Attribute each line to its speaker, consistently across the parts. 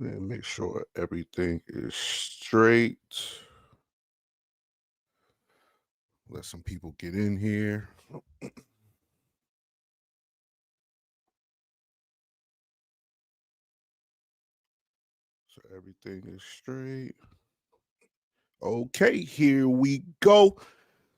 Speaker 1: And make sure everything is straight. Let some people get in here. So everything is straight. Okay, here we go.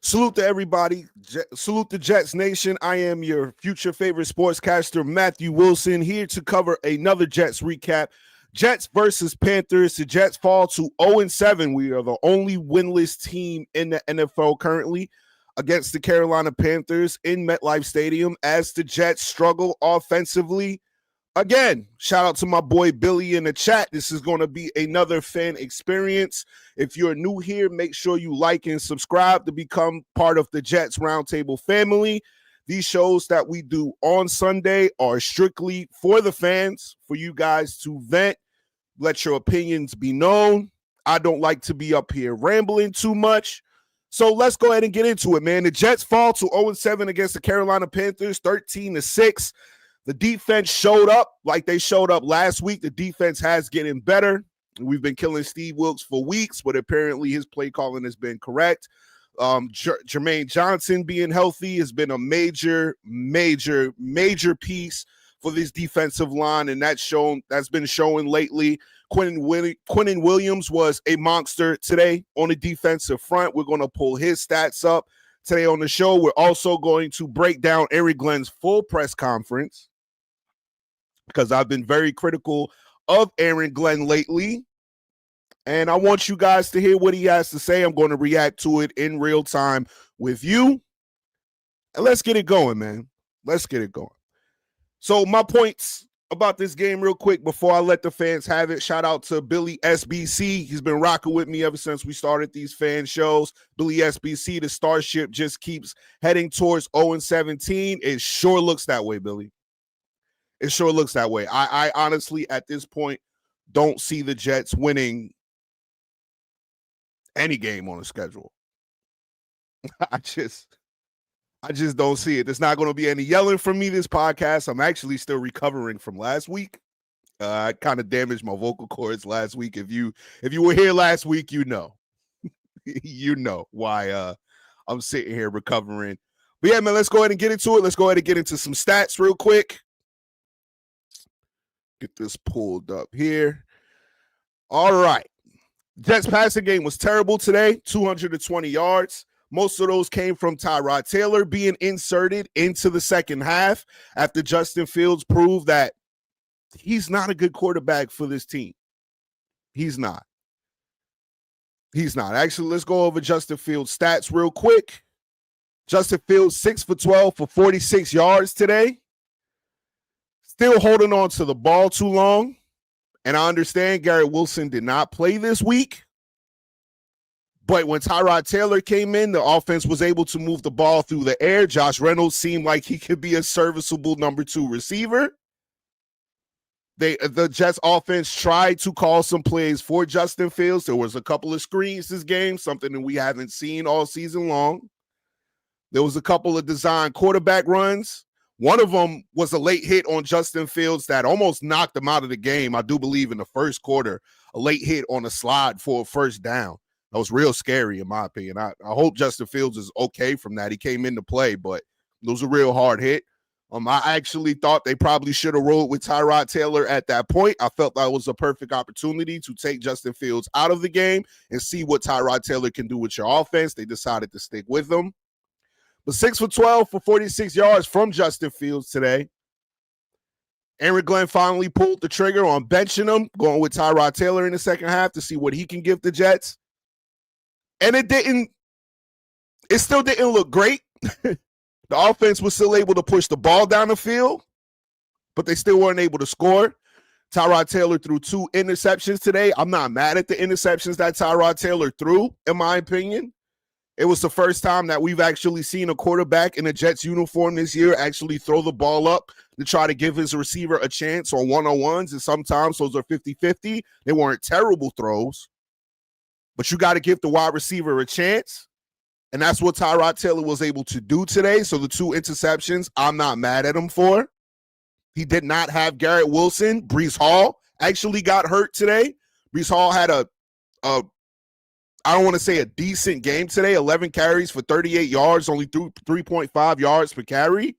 Speaker 1: Salute to everybody. Salute the Jets Nation. I am your future favorite sportscaster, Matthew Wilson, here to cover another Jets recap. Jets versus Panthers. The Jets fall to 0-7. We are the only winless team in the NFL currently against the Carolina Panthers in MetLife Stadium as the Jets struggle offensively. Again, shout out to my boy Billy in the chat. This is going to be another fan experience. If you're new here, make sure you like and subscribe to become part of the Jets Roundtable family. These shows that we do on Sunday are strictly for the fans, for you guys to vent, let your opinions be known. I don't like to be up here rambling too much. So let's go ahead and get into it, man. The Jets fall to 0-7 against the Carolina Panthers, 13-6. The defense showed up like they showed up last week. The defense has getting better. We've been killing Steve Wilks for weeks, but apparently his play calling has been correct. Jermaine Johnson being healthy has been a major piece for this defensive line, and that's been showing lately. Quinnen Williams was a monster today on the defensive front. We're going to pull his stats up today on the show. We're also going to break down Aaron Glenn's full press conference, because I've been very critical of Aaron Glenn lately, and I want you guys to hear what he has to say. I'm going to react to it in real time with you, and let's get it going, man. Let's get it going. So my points about this game real quick before I let the fans have it. Shout out to Billy SBC. He's been rocking with me ever since we started these fan shows. Billy SBC, the Starship just keeps heading towards 0-17. It sure looks that way, Billy. It sure looks that way. I honestly, at this point, don't see the Jets winning any game on the schedule. I just don't see it. There's not going to be any yelling from me this podcast. I'm actually still recovering from last week. I kind of damaged my vocal cords last week. If you were here last week, you know. You know why I'm sitting here recovering. But yeah, man, let's go ahead and get into it. Let's go ahead and get into some stats real quick. Get this pulled up here. All right. Jets passing game was terrible today, 220 yards. Most of those came from Tyrod Taylor being inserted into the second half after Justin Fields proved that he's not a good quarterback for this team. He's not. Actually, let's go over Justin Fields' stats real quick. Justin Fields, 6 for 12 for 46 yards today. Still holding on to the ball too long. And I understand Garrett Wilson did not play this week. But when Tyrod Taylor came in, the offense was able to move the ball through the air. Josh Reynolds seemed like he could be a serviceable number 2 receiver. The Jets offense tried to call some plays for Justin Fields. There was a couple of screens this game, something that we haven't seen all season long. There was a couple of design quarterback runs. One of them was a late hit on Justin Fields that almost knocked him out of the game, I do believe, in the first quarter. A late hit on a slide for a first down. That was real scary, in my opinion. I hope Justin Fields is okay from that. He came into play, but it was a real hard hit. I actually thought they probably should have rolled with Tyrod Taylor at that point. I felt that was a perfect opportunity to take Justin Fields out of the game and see what Tyrod Taylor can do with your offense. They decided to stick with him. But 6 for 12 for 46 yards from Justin Fields today. Aaron Glenn finally pulled the trigger on benching him, going with Tyrod Taylor in the second half to see what he can give the Jets. And it still didn't look great. The offense was still able to push the ball down the field, but they still weren't able to score. Tyrod Taylor threw 2 interceptions today. I'm not mad at the interceptions that Tyrod Taylor threw, in my opinion. It was the first time that we've actually seen a quarterback in a Jets uniform this year actually throw the ball up to try to give his receiver a chance on one-on-ones, and sometimes those are 50-50. They weren't terrible throws, but you got to give the wide receiver a chance, and that's what Tyrod Taylor was able to do today. So the 2 interceptions, I'm not mad at him for. He did not have Garrett Wilson, Breece Hall actually got hurt today. Breece Hall had a I don't want to say a decent game today, 11 carries for 38 yards, only threw 3.5 yards per carry.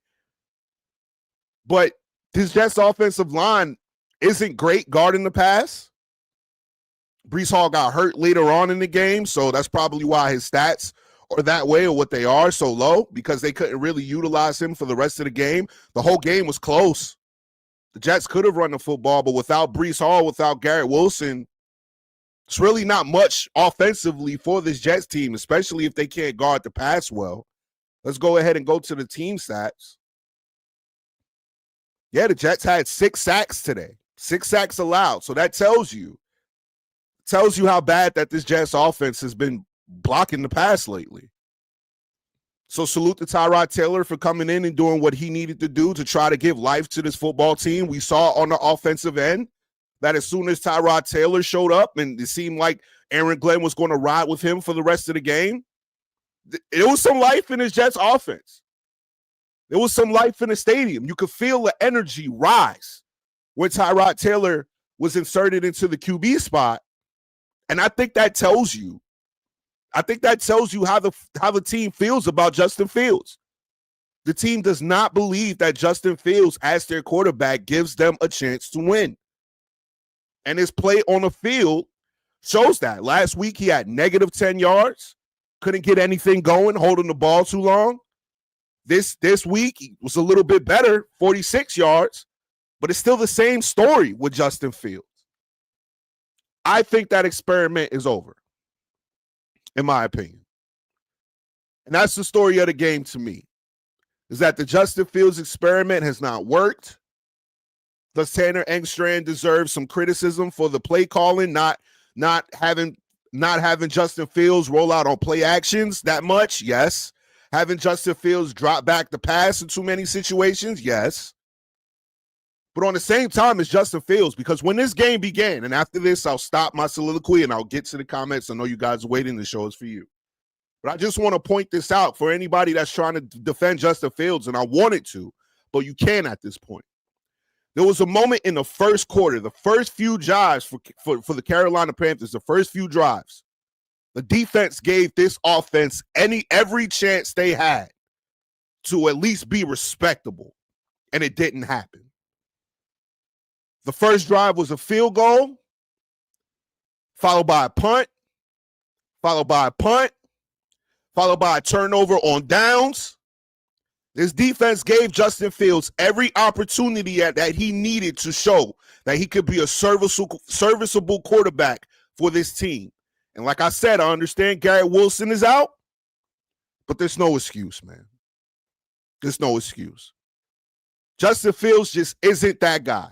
Speaker 1: But this Jets offensive line isn't great guarding the pass. Breece Hall got hurt later on in the game, so that's probably why his stats are that way or what they are so low, because they couldn't really utilize him for the rest of the game. The whole game was close. The Jets could have run the football, but without Breece Hall, without Garrett Wilson, it's really not much offensively for this Jets team, especially if they can't guard the pass well. Let's go ahead and go to the team stats. Yeah, the Jets had 6 sacks today. 6 sacks allowed. So that tells you how bad that this Jets offense has been blocking the pass lately. So salute to Tyrod Taylor for coming in and doing what he needed to do to try to give life to this football team. We saw on the offensive end that as soon as Tyrod Taylor showed up and it seemed like Aaron Glenn was going to ride with him for the rest of the game, it was some life in his Jets offense. There was some life in the stadium. You could feel the energy rise when Tyrod Taylor was inserted into the QB spot. And I think that tells you how the team feels about Justin Fields. The team does not believe that Justin Fields as their quarterback gives them a chance to win. And his play on the field shows that. Last week, he had negative 10 yards, couldn't get anything going, holding the ball too long. This week, he was a little bit better, 46 yards, but it's still the same story with Justin Fields. I think that experiment is over, in my opinion. And that's the story of the game to me, is that the Justin Fields experiment has not worked. Does Tanner Engstrand deserve some criticism for the play calling, not having Justin Fields roll out on play actions that much? Yes. Having Justin Fields drop back the pass in too many situations? Yes. But on the same time, it's Justin Fields, because when this game began, and after this, I'll stop my soliloquy and I'll get to the comments. I know you guys are waiting. The show is for you. But I just want to point this out for anybody that's trying to defend Justin Fields, and I wanted to, but you can at this point. There was a moment in the first quarter, the first few drives for the Carolina Panthers, the first few drives, the defense gave this offense every chance they had to at least be respectable, and it didn't happen. The first drive was a field goal, followed by a punt, followed by a punt, followed by a turnover on downs. This defense gave Justin Fields every opportunity that he needed to show that he could be a serviceable quarterback for this team. And like I said, I understand Garrett Wilson is out, but there's no excuse, man. There's no excuse. Justin Fields just isn't that guy.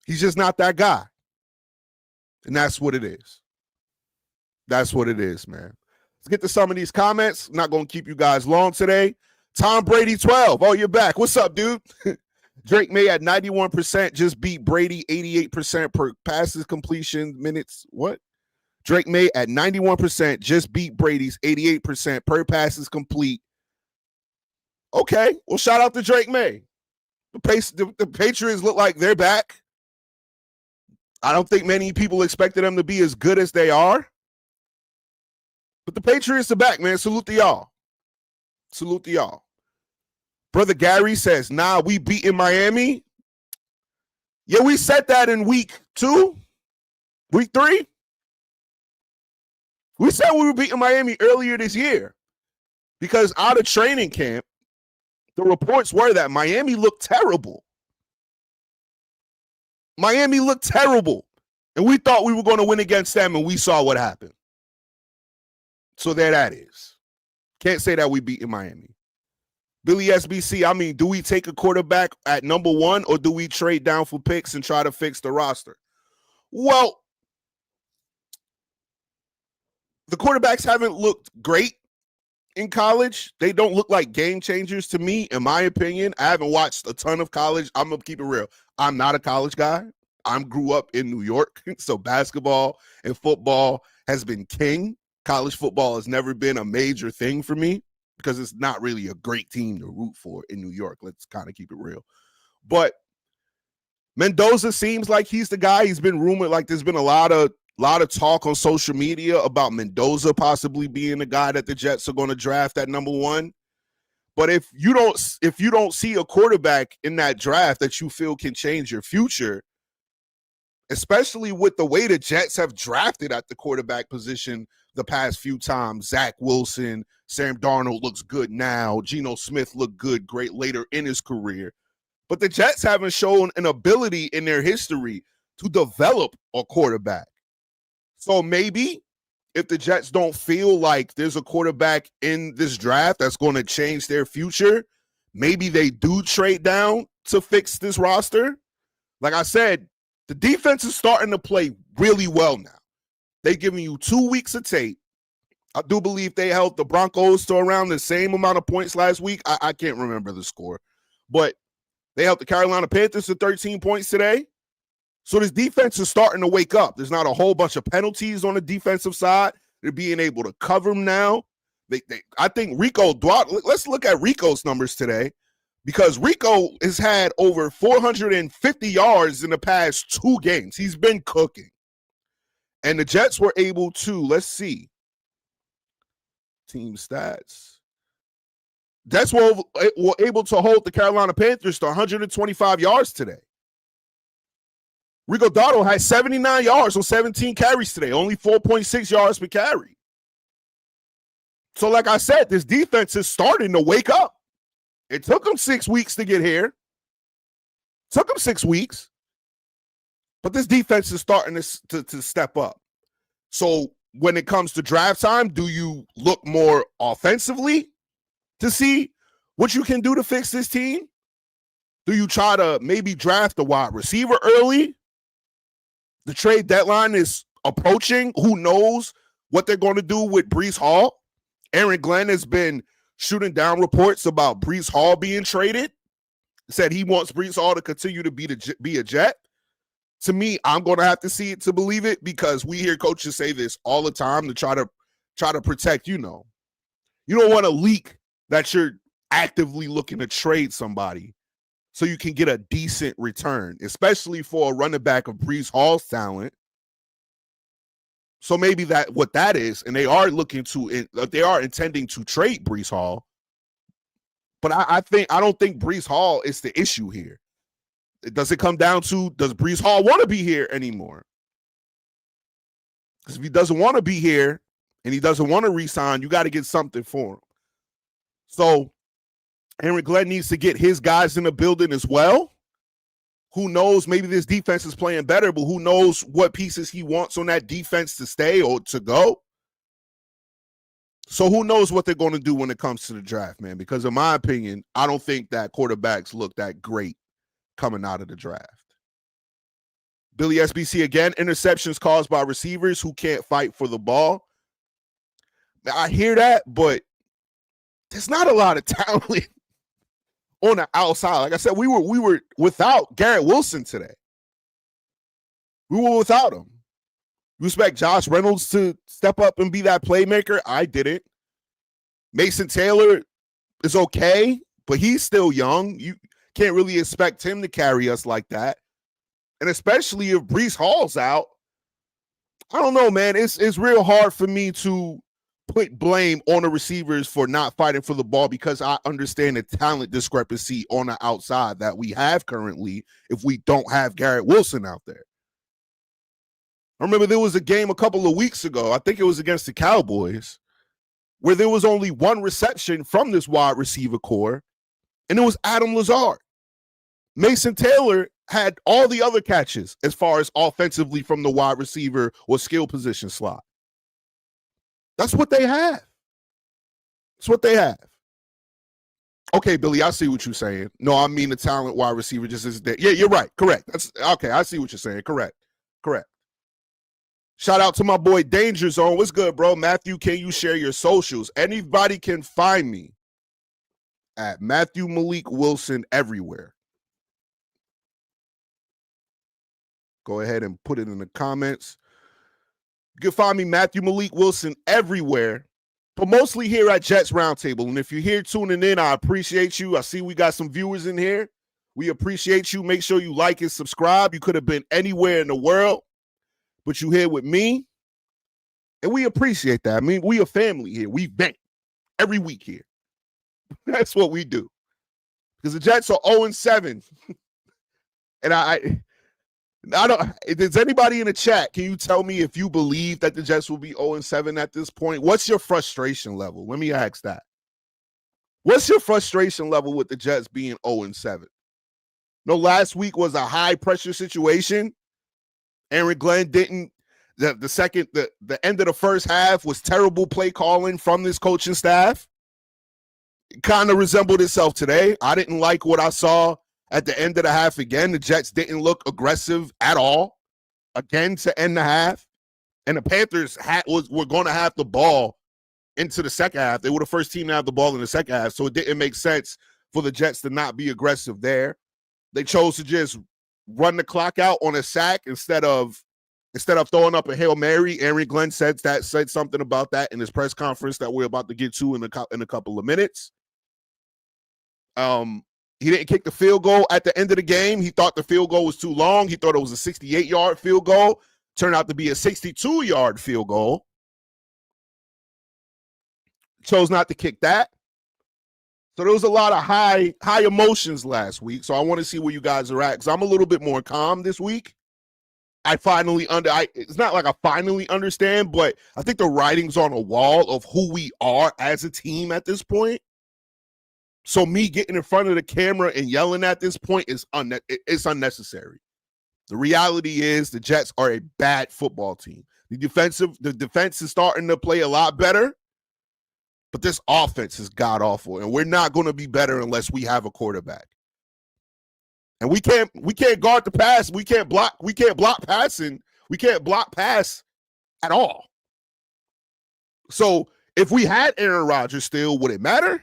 Speaker 1: He's just not that guy. And that's what it is. That's what it is, man. Let's get to some of these comments. I'm not going to keep you guys long today. Tom Brady 12. Oh, you're back. What's up, dude? Drake May at 91% just beat Brady 88% per passes completion minutes. What? Drake May at 91% just beat Brady's 88% per passes complete. Okay. Well, shout out to Drake May. The Patriots look like they're back. I don't think many people expected them to be as good as they are. But the Patriots are back, man. Salute to y'all. Salute to y'all. Brother Gary says, nah, we beat in Miami. Yeah, we said that in week 2, week 3. We said we were beating Miami earlier this year because out of training camp, the reports were that Miami looked terrible. Miami looked terrible. And we thought we were going to win against them, and we saw what happened. So there that is. Can't say that we beat in Miami. Billy SBC, I mean, do we take a quarterback at number 1 or do we trade down for picks and try to fix the roster? Well, the quarterbacks haven't looked great in college. They don't look like game changers to me, in my opinion. I haven't watched a ton of college. I'm going to keep it real. I'm not a college guy. I grew up in New York, so basketball and football has been king. College football has never been a major thing for me because it's not really a great team to root for in New York. Let's kind of keep it real. But Mendoza seems like he's the guy. He's been rumored, like there's been a lot of talk on social media about Mendoza possibly being the guy that the Jets are going to draft at number 1. But if you don't see a quarterback in that draft that you feel can change your future, especially with the way the Jets have drafted at the quarterback position the past few times, Zach Wilson, Sam Darnold looks good now, Geno Smith looked good great later in his career. But the Jets haven't shown an ability in their history to develop a quarterback. So maybe if the Jets don't feel like there's a quarterback in this draft that's going to change their future, maybe they do trade down to fix this roster. Like I said, the defense is starting to play really well now. They've given you 2 weeks of tape. I do believe they held the Broncos to around the same amount of points last week. I can't remember the score. But they held the Carolina Panthers to 13 points today. So this defense is starting to wake up. There's not a whole bunch of penalties on the defensive side. They're being able to cover them now. I think Rico, let's look at Rico's numbers today, because Rico has had over 450 yards in the past 2 games. He's been cooking. And the Jets were able to, let's see, team stats. Jets were able to hold the Carolina Panthers to 125 yards today. Rico Dotto had 79 yards on 17 carries today, only 4.6 yards per carry. So like I said, this defense is starting to wake up. It took them 6 weeks to get here. Took them 6 weeks. But this defense is starting to step up. So when it comes to draft time, do you look more offensively to see what you can do to fix this team? Do you try to maybe draft a wide receiver early? The trade deadline is approaching. Who knows what they're going to do with Breece Hall? Aaron Glenn has been shooting down reports about Breece Hall being traded. Said he wants Breece Hall to continue to be a Jet. To me, I'm going to have to see it to believe it, because we hear coaches say this all the time to try to protect, you don't want to leak that you're actively looking to trade somebody so you can get a decent return, especially for a running back of Breece Hall's talent. So maybe that what that is, and they are intending to trade Breece Hall. But I don't think Breece Hall is the issue here. Does it come down to, does Breece Hall want to be here anymore? Because if he doesn't want to be here and he doesn't want to re-sign, you got to get something for him. So Aaron Glenn needs to get his guys in the building as well. Who knows? Maybe this defense is playing better, but who knows what pieces he wants on that defense to stay or to go? So who knows what they're going to do when it comes to the draft, man? Because in my opinion, I don't think that quarterbacks look that great coming out of the draft. Billy SBC again, interceptions caused by receivers who can't fight for the ball. I hear that, but there's not a lot of talent on the outside. Like I said, we were without Garrett Wilson today. We were without him. You expect Josh Reynolds to step up and be that playmaker? I didn't. Mason Taylor is okay, but he's still young. You can't really expect him to carry us like that. And especially if Breece Hall's out, I don't know, man. It's real hard for me to put blame on the receivers for not fighting for the ball, because I understand the talent discrepancy on the outside that we have currently if we don't have Garrett Wilson out there. I remember there was a game a couple of weeks ago, I think it was against the Cowboys, where there was only one reception from this wide receiver core, and it was Adam Lazard. Mason Taylor had all the other catches as far as offensively from the wide receiver or skill position slot. That's what they have. That's what they have. Okay, Billy, I see what you're saying. No, I mean the talent wide receiver just isn't there. Yeah, you're right. Correct. That's okay. I see what you're saying. Correct. Shout out to my boy Danger Zone. What's good, bro? Matthew, can you share your socials? Anybody can find me at Matthew Malik Wilson everywhere. Go ahead and put it in the comments. You can find me, Matthew Malik Wilson, everywhere, but mostly here at Jets Roundtable. And if you're here tuning in, I appreciate you. I see we got some viewers in here. We appreciate you. Make sure you like and subscribe. You could have been anywhere in the world, but you here with me. And we appreciate that. I mean, we a family here. We vent every week here. That's what we do. Because the Jets are 0-7. And I don't. Does anybody in the chat, can you tell me if you believe that the Jets will be 0-7 at this point? What's your frustration level? Let me ask that. What's your frustration level with the Jets being 0-7? No, last week was a high pressure situation. Aaron Glenn didn't. The end of the first half was terrible play calling from this coaching staff. It kind of resembled itself today. I didn't like what I saw at the end of the half again. The Jets didn't look aggressive at all again to end the half. And the Panthers were going to have the ball into the second half. They were the first team to have the ball in the second half, so it didn't make sense for the Jets to not be aggressive there. They chose to just run the clock out on a sack instead of throwing up a Hail Mary. Aaron Glenn said something about that in his press conference that we're about to get to in a couple of minutes. He didn't kick the field goal at the end of the game. He thought the field goal was too long. He thought it was a 68-yard field goal. Turned out to be a 62-yard field goal. Chose not to kick that. So there was a lot of high emotions last week. So I want to see where you guys are at because I'm a little bit more calm this week. It's not like I finally understand, but I think the writing's on a wall of who we are as a team at this point. So me getting in front of the camera and yelling at this point is it's unnecessary. The reality is the Jets are a bad football team. The defense is starting to play a lot better, but this offense is god-awful, and we're not going to be better unless we have a quarterback. And we can't guard the pass. We can't block passing. We can't block pass at all. So if we had Aaron Rodgers still, would it matter?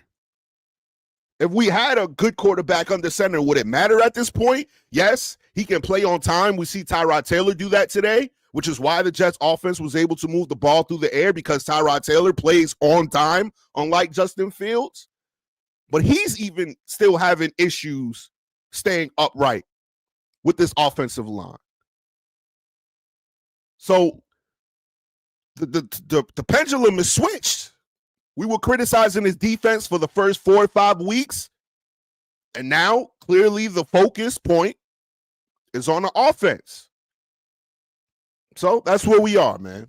Speaker 1: If we had a good quarterback under center, would it matter at this point? Yes, he can play on time. We see Tyrod Taylor do that today, which is why the Jets offense was able to move the ball through the air because Tyrod Taylor plays on time, unlike Justin Fields. But he's even still having issues staying upright with this offensive line. So the pendulum is switched. We were criticizing his defense for the first 4 or 5 weeks. And now, clearly, the focus point is on the offense. So that's where we are, man.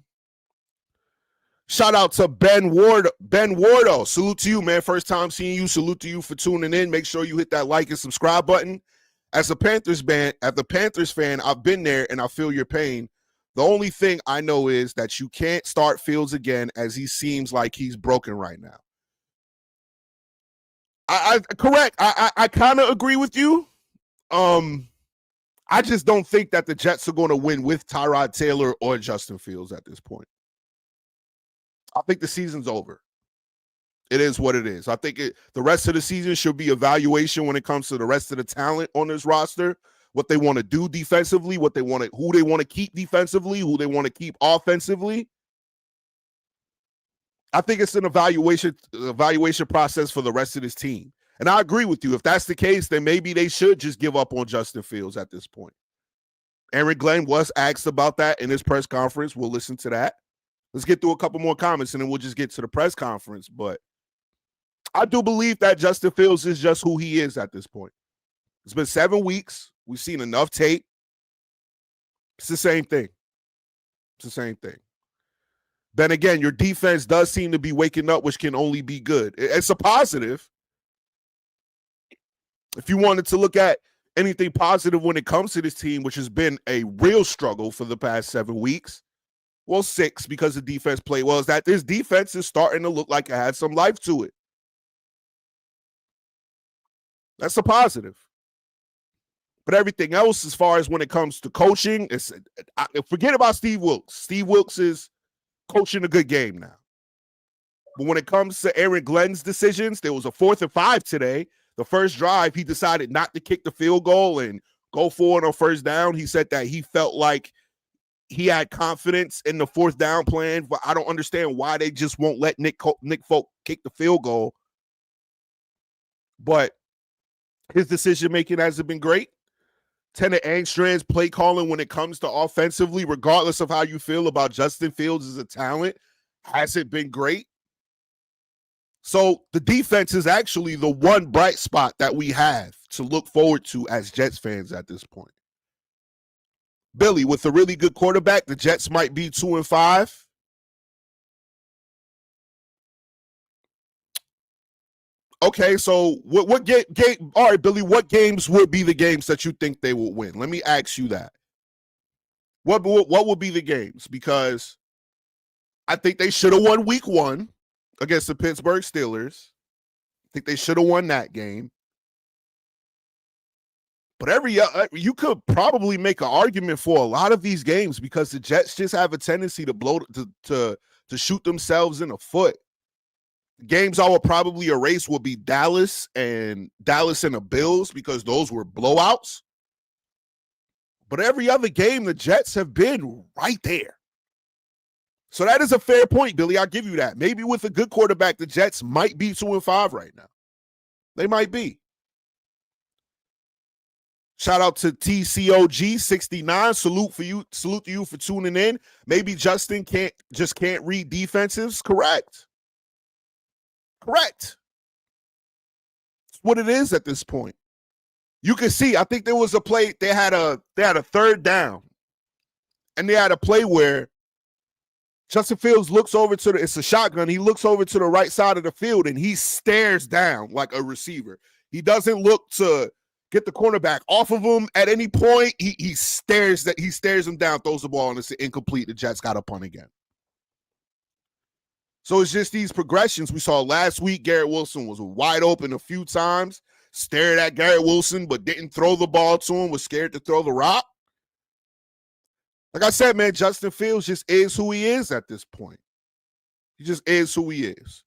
Speaker 1: Shout out to Ben Wardo. Salute to you, man. First time seeing you. Salute to you for tuning in. Make sure you hit that like and subscribe button. As a Panthers fan, I've been there and I feel your pain. The only thing I know is that you can't start Fields again as he seems like he's broken right now. Correct. I kind of agree with you. I just don't think that the Jets are going to win with Tyrod Taylor or Justin Fields at this point. I think the season's over. It is what it is. I think the rest of the season should be evaluation when it comes to the rest of the talent on this roster, what they want to do defensively, who they want to keep defensively, who they want to keep offensively. I think it's an evaluation process for the rest of this team. And I agree with you. If that's the case, then maybe they should just give up on Justin Fields at this point. Aaron Glenn was asked about that in his press conference. We'll listen to that. Let's get through a couple more comments, and then we'll just get to the press conference. But I do believe that Justin Fields is just who he is at this point. It's been 7 weeks. We've seen enough tape. It's the same thing. Then again, your defense does seem to be waking up, which can only be good. It's a positive. If you wanted to look at anything positive when it comes to this team, which has been a real struggle for the past 7 weeks, well, 6 because the defense played well, is that this defense is starting to look like it had some life to it. That's a positive. But everything else, as far as when it comes to coaching, forget about Steve Wilks. Steve Wilks is coaching a good game now. But when it comes to Aaron Glenn's decisions, there was a 4th and 5 today. The first drive, he decided not to kick the field goal and go forward on first down. He said that he felt like he had confidence in the 4th down plan, but I don't understand why they just won't let Nick Folk kick the field goal. But His decision-making hasn't been great. Tanner Angstrand's play calling when it comes to offensively, regardless of how you feel about Justin Fields as a talent, hasn't been great. So the defense is actually the one bright spot that we have to look forward to as Jets fans at this point. Billy, with a really good quarterback, the Jets might be 2-5. Okay, so what game? All right, Billy, what games would be the games that you think they will win? Let me ask you that. What would be the games? Because I think they should have won week 1 against the Pittsburgh Steelers. I think they should have won that game. But you could probably make an argument for a lot of these games because the Jets just have a tendency to shoot themselves in the foot. Games I will probably erase will be Dallas and the Bills because those were blowouts. But every other game, the Jets have been right there. So that is a fair point, Billy. I'll give you that. Maybe with a good quarterback, the Jets might be 2-5 right now. They might be. Shout out to TCOG69. Salute to you for tuning in. Maybe Justin can't read defenses. Correct. It's what it is at this point. You can see, I think there was a play, they had a third down. And they had a play where Justin Fields looks over it's a shotgun. He looks over to the right side of the field and he stares down like a receiver. He doesn't look to get the cornerback off of him at any point. He stares him down, throws the ball, and it's incomplete. The Jets got a punt again. So it's just these progressions. We saw last week Garrett Wilson was wide open a few times, stared at Garrett Wilson, but didn't throw the ball to him, was scared to throw the rock. Like I said, man, Justin Fields just is who he is at this point. He just is who he is.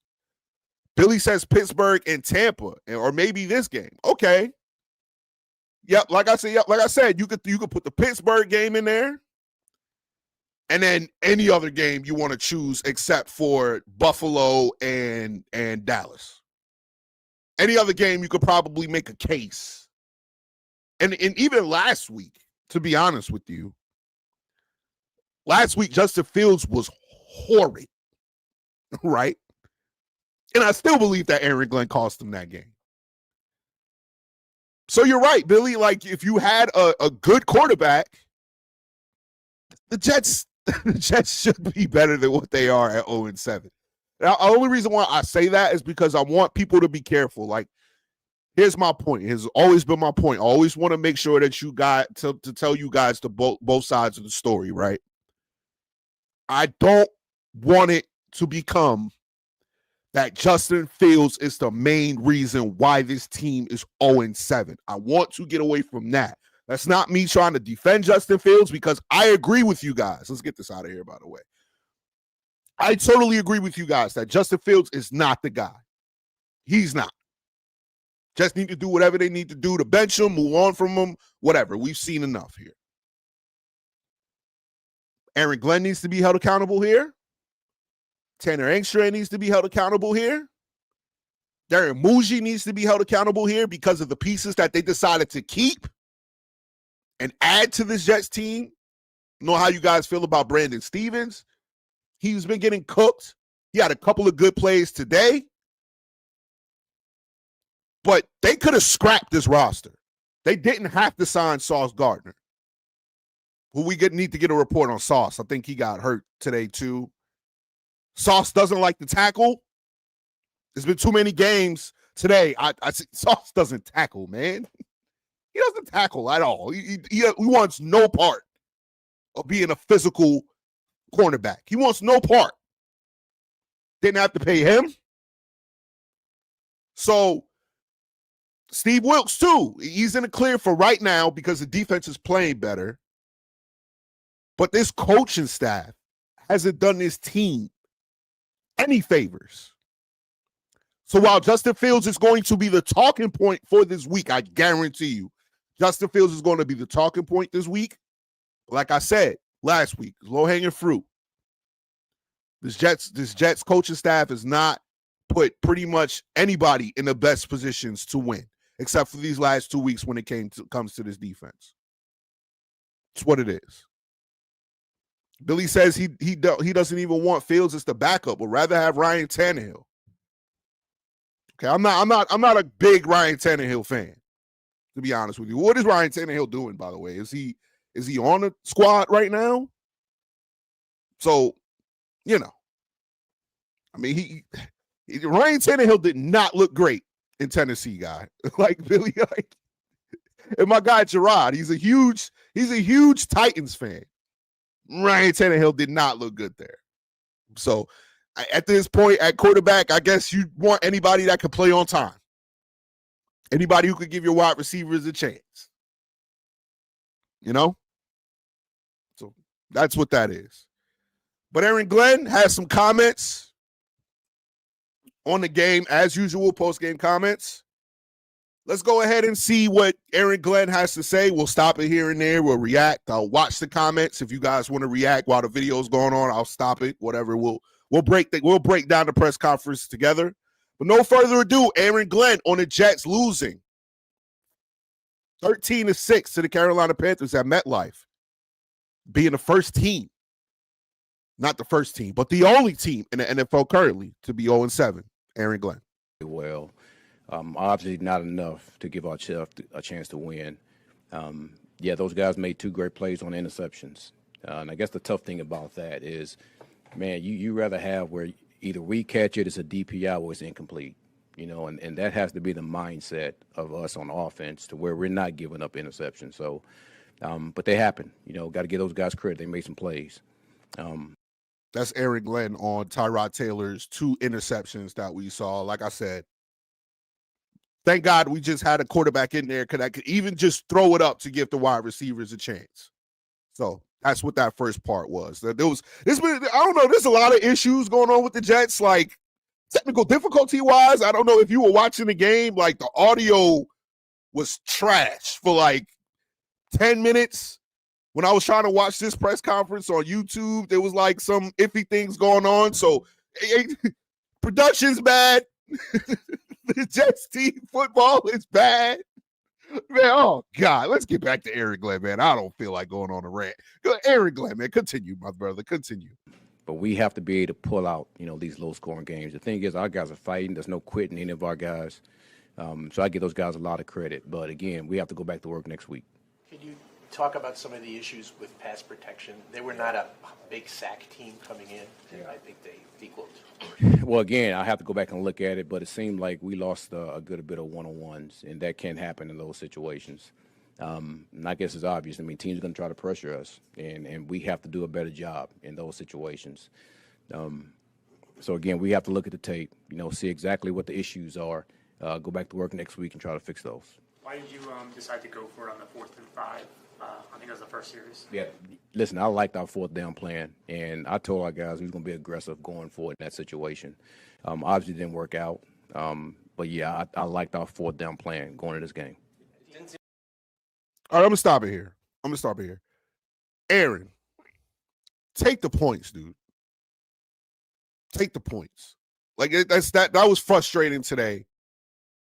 Speaker 1: Billy says Pittsburgh and Tampa, or maybe this game. Okay. Yep, like I said, you could put the Pittsburgh game in there. And then any other game you want to choose except for Buffalo and Dallas. Any other game you could probably make a case. And even last week, to be honest with you, last week Justin Fields was horrid, right? And I still believe that Aaron Glenn cost him that game. So you're right, Billy. Like, if you had a good quarterback, the Jets should be better than what they are at 0-7. Now, the only reason why I say that is because I want people to be careful. Like, here's my point. It has always been my point. I always want to make sure that you got to tell you guys both sides of the story, right? I don't want it to become that Justin Fields is the main reason why this team is 0-7. I want to get away from that. That's not me trying to defend Justin Fields because I agree with you guys. Let's get this out of here, by the way. I totally agree with you guys that Justin Fields is not the guy. He's not. Just need to do whatever they need to do to bench him, move on from him, whatever. We've seen enough here. Aaron Glenn needs to be held accountable here. Tanner Angstrand needs to be held accountable here. Darren Muji needs to be held accountable here because of the pieces that they decided to keep and add to this Jets team. I know how you guys feel about Brandon Stevens. He's been getting cooked. He had a couple of good plays today. But they could have scrapped this roster. They didn't have to sign Sauce Gardner. Who we need to get a report on Sauce. I think he got hurt today too. Sauce doesn't like to tackle. There's been too many games today. I Sauce doesn't tackle, man. He doesn't tackle at all. He wants no part of being a physical cornerback. He wants no part. Didn't have to pay him. So Steve Wilks, too. He's in the clear for right now because the defense is playing better. But this coaching staff hasn't done this team any favors. So while Justin Fields is going to be the talking point for this week, I guarantee you, Justin Fields is going to be the talking point this week. Like I said last week, low-hanging fruit. This Jets coaching staff has not put pretty much anybody in the best positions to win. except for these last 2 weeks when it comes to this defense. It's what it is. Billy says he doesn't even want Fields as the backup, would rather have Ryan Tannehill. Okay, I'm not a big Ryan Tannehill fan, to be honest with you. What is Ryan Tannehill doing, by the way? Is he on the squad right now? So, you know, I mean, Ryan Tannehill did not look great in Tennessee, guy. Like Billy, like, and my guy Gerard, he's a huge Titans fan. Ryan Tannehill did not look good there. So at this point, at quarterback, I guess you want anybody that could play on time. Anybody who could give your wide receivers a chance. You know? So that's what that is. But Aaron Glenn has some comments on the game, as usual, post-game comments. Let's go ahead and see what Aaron Glenn has to say. We'll stop it here and there. We'll react. I'll watch the comments. If you guys want to react while the video's going on, I'll stop it. Whatever. We'll break down the press conference together. But no further ado, Aaron Glenn on the Jets losing 13-6 to the Carolina Panthers at MetLife, being the first team, not the first team, but the only team in the NFL currently to be 0-7. Aaron Glenn.
Speaker 2: Well, obviously not enough to give ourselves a chance to win. Yeah, those guys made 2 great plays on interceptions. And I guess the tough thing about that is, man, you rather have where either we catch it, it's a DPI, or it's incomplete. You know, and that has to be the mindset of us on offense, to where we're not giving up interceptions. So, but they happen. You know, got to give those guys credit. They made some plays.
Speaker 1: That's Aaron Glenn on Tyrod Taylor's 2 interceptions that we saw. Like I said, thank God we just had a quarterback in there that could even just throw it up to give the wide receivers a chance. So that's what that first part was. I don't know, there's a lot of issues going on with the Jets, like technical difficulty wise. I don't know if you were watching the game, like the audio was trash for like 10 minutes. When I was trying to watch this press conference on YouTube, there was like some iffy things going on. So production's bad. The Jets team football is bad. Man, oh, God. Let's get back to Aaron Glenn, man. I don't feel like going on a rant. Aaron Glenn, man. Continue, my brother. Continue.
Speaker 2: But we have to be able to pull out, you know, these low-scoring games. The thing is, our guys are fighting. There's no quitting any of our guys. So I give those guys a lot of credit. But, again, we have to go back to work next week.
Speaker 3: Can you talk about some of the issues with pass protection? They were not a big sack team coming in, and I think they equaled.
Speaker 2: Well, again, I have to go back and look at it, but it seemed like we lost a good bit of one-on-ones, and that can happen in those situations. And I guess it's obvious. I mean, teams are going to try to pressure us, and we have to do a better job in those situations. So, again, we have to look at the tape, you know, see exactly what the issues are, go back to work next week and try to fix those.
Speaker 4: Why did you decide to go for it on the 4th and 5? I think that was the first series.
Speaker 2: Yeah, listen, I liked our 4th down plan, and I told our guys we was going to be aggressive going forward in that situation. Obviously, it didn't work out, but yeah, I liked our 4th down plan going into this game.
Speaker 1: All right, I'm gonna stop it here. Aaron, take the points, dude. Take the points. Like that was frustrating today.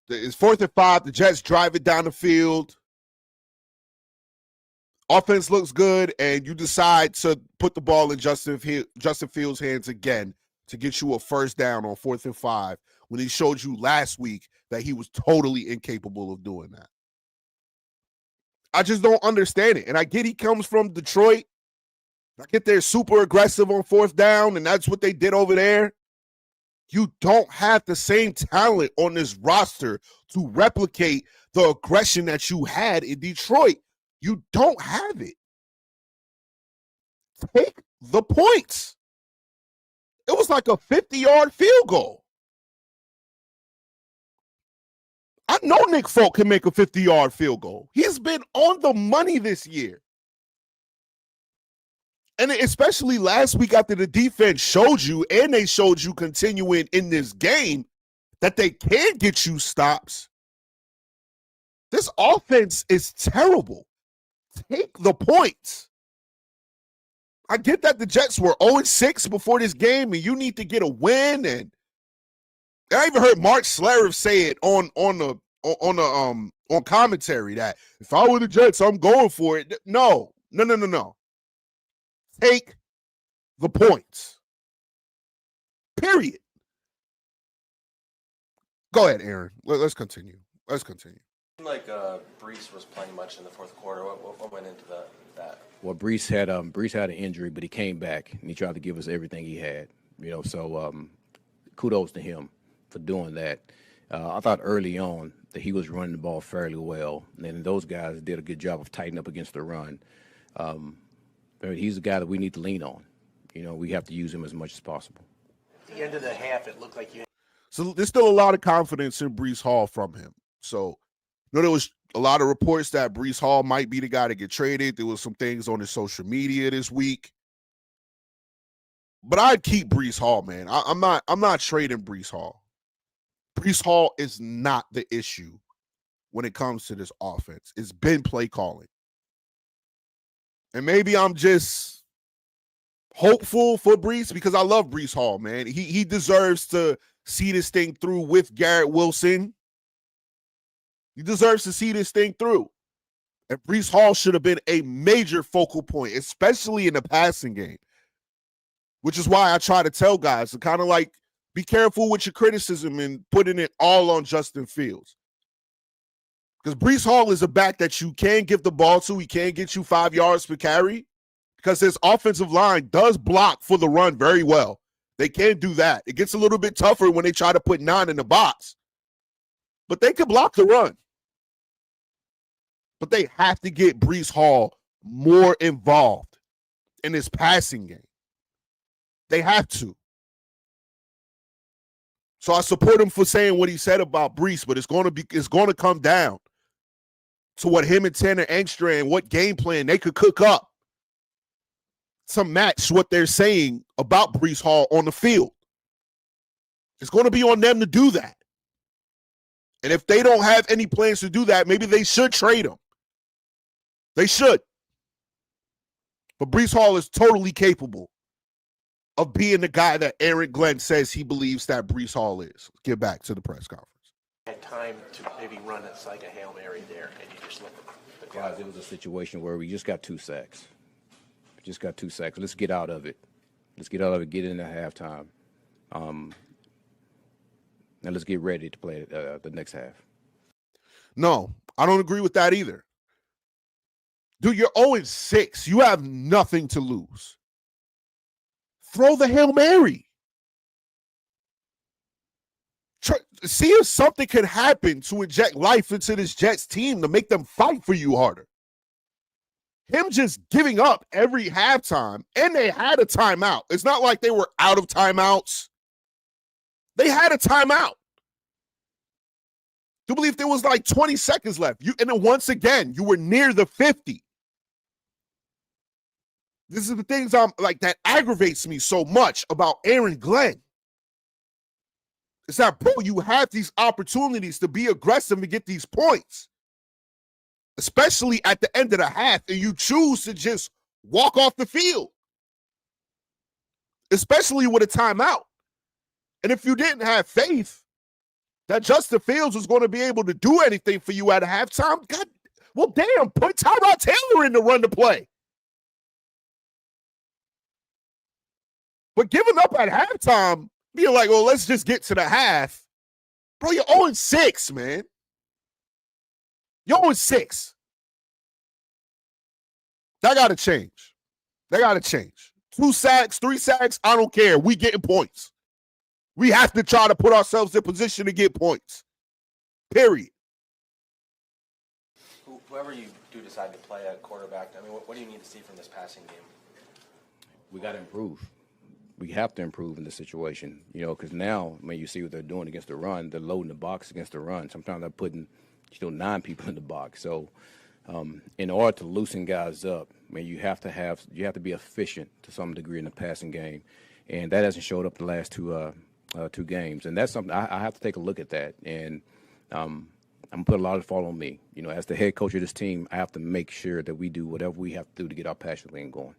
Speaker 1: It's 4th and 5. The Jets drive it down the field. Offense looks good, and you decide to put the ball in Justin Fields' hands again to get you a first down on 4th and 5 when he showed you last week that he was totally incapable of doing that. I just don't understand it. And I get he comes from Detroit. I get they're super aggressive on 4th down, and that's what they did over there. You don't have the same talent on this roster to replicate the aggression that you had in Detroit. You don't have it. Take the points. It was like a 50-yard field goal. I know Nick Folk can make a 50-yard field goal. He's been on the money this year. And especially last week after the defense showed you, and they showed you continuing in this game, that they can get you stops. This offense is terrible. Take the points. I get that the Jets were 0-6 before this game, and you need to get a win. And I even heard Mark Schlereth say it on the on commentary that if I were the Jets, I'm going for it. No. Take the points. Period. Go ahead, Aaron. Let's continue.
Speaker 5: Like Brees was playing much in the fourth quarter. What went into that?
Speaker 2: Well, Brees had an injury, but he came back and he tried to give us everything he had. So kudos to him for doing that. I thought early on that he was running the ball fairly well, and those guys did a good job of tightening up against the run. He's a guy that we need to lean on. We have to use him as much as possible.
Speaker 3: At the end of the half, it looked like you.
Speaker 1: So there's still a lot of confidence in Brees Hall from him. So, there was a lot of reports that Brees Hall might be the guy to get traded. There was some things on his social media this week. But I'd keep Brees Hall, man. I'm not trading Brees Hall. Brees Hall is not the issue when it comes to this offense. It's been play calling. And maybe I'm just hopeful for Brees because I love Brees Hall, man. He deserves to see this thing through with Garrett Wilson. He deserves to see this thing through. And Brees Hall should have been a major focal point, especially in the passing game, which is why I try to tell guys to kind of like be careful with your criticism and putting it all on Justin Fields. Because Brees Hall is a back that you can give the ball to. He can get you 5 yards per carry because his offensive line does block for the run very well. They can do that. It gets a little bit tougher when they try to put 9 in the box. But they can block the run. But they have to get Brees Hall more involved in his passing game. They have to. So I support him for saying what he said about Brees, but it's going to come down to what him and Tanner Engstrand, what game plan they could cook up to match what they're saying about Brees Hall on the field. It's going to be on them to do that. And if they don't have any plans to do that, maybe they should trade him. They should. But Brees Hall is totally capable of being the guy that Aaron Glenn says he believes that Brees Hall is. Get back to the press conference.
Speaker 3: Had time to maybe run it like a Hail Mary there, and you just look at the
Speaker 2: Guys, it was a situation where we just got 2 sacks. Let's get out of it. Get into halftime. And let's get ready to play the next half.
Speaker 1: No, I don't agree with that either. Dude, you're 0-6. You have nothing to lose. Throw the Hail Mary. See if something could happen to inject life into this Jets team to make them fight for you harder. Him just giving up every halftime, and they had a timeout. It's not like they were out of timeouts. They had a timeout. I believe there was like 20 seconds left. And then once again, you were near the 50. This is the things that aggravates me so much about Aaron Glenn. It's that, bro, you have these opportunities to be aggressive and get these points, especially at the end of the half, and you choose to just walk off the field, especially with a timeout. And if you didn't have faith that Justin Fields was going to be able to do anything for you at halftime, God, well, damn, put Tyrod Taylor in to run the play. But giving up at halftime, being like, well, let's just get to the half. Bro, you're 0-6, man. You're 0-6. That got to change. 2 sacks, 3 sacks, I don't care. We getting points. We have to try to put ourselves in position to get points. Period.
Speaker 5: Whoever you do decide to play at quarterback, I mean, what do you need to see from this passing game?
Speaker 2: We got to improve. We have to improve in this situation, because now, you see what they're doing against the run. They're loading the box against the run. Sometimes they're putting, 9 people in the box. So, in order to loosen guys up, you have to be efficient to some degree in the passing game, and that hasn't showed up the last two games. And that's something I have to take a look at that. And I'm gonna put a lot of fault on me. As the head coach of this team, I have to make sure that we do whatever we have to do to get our passing game going.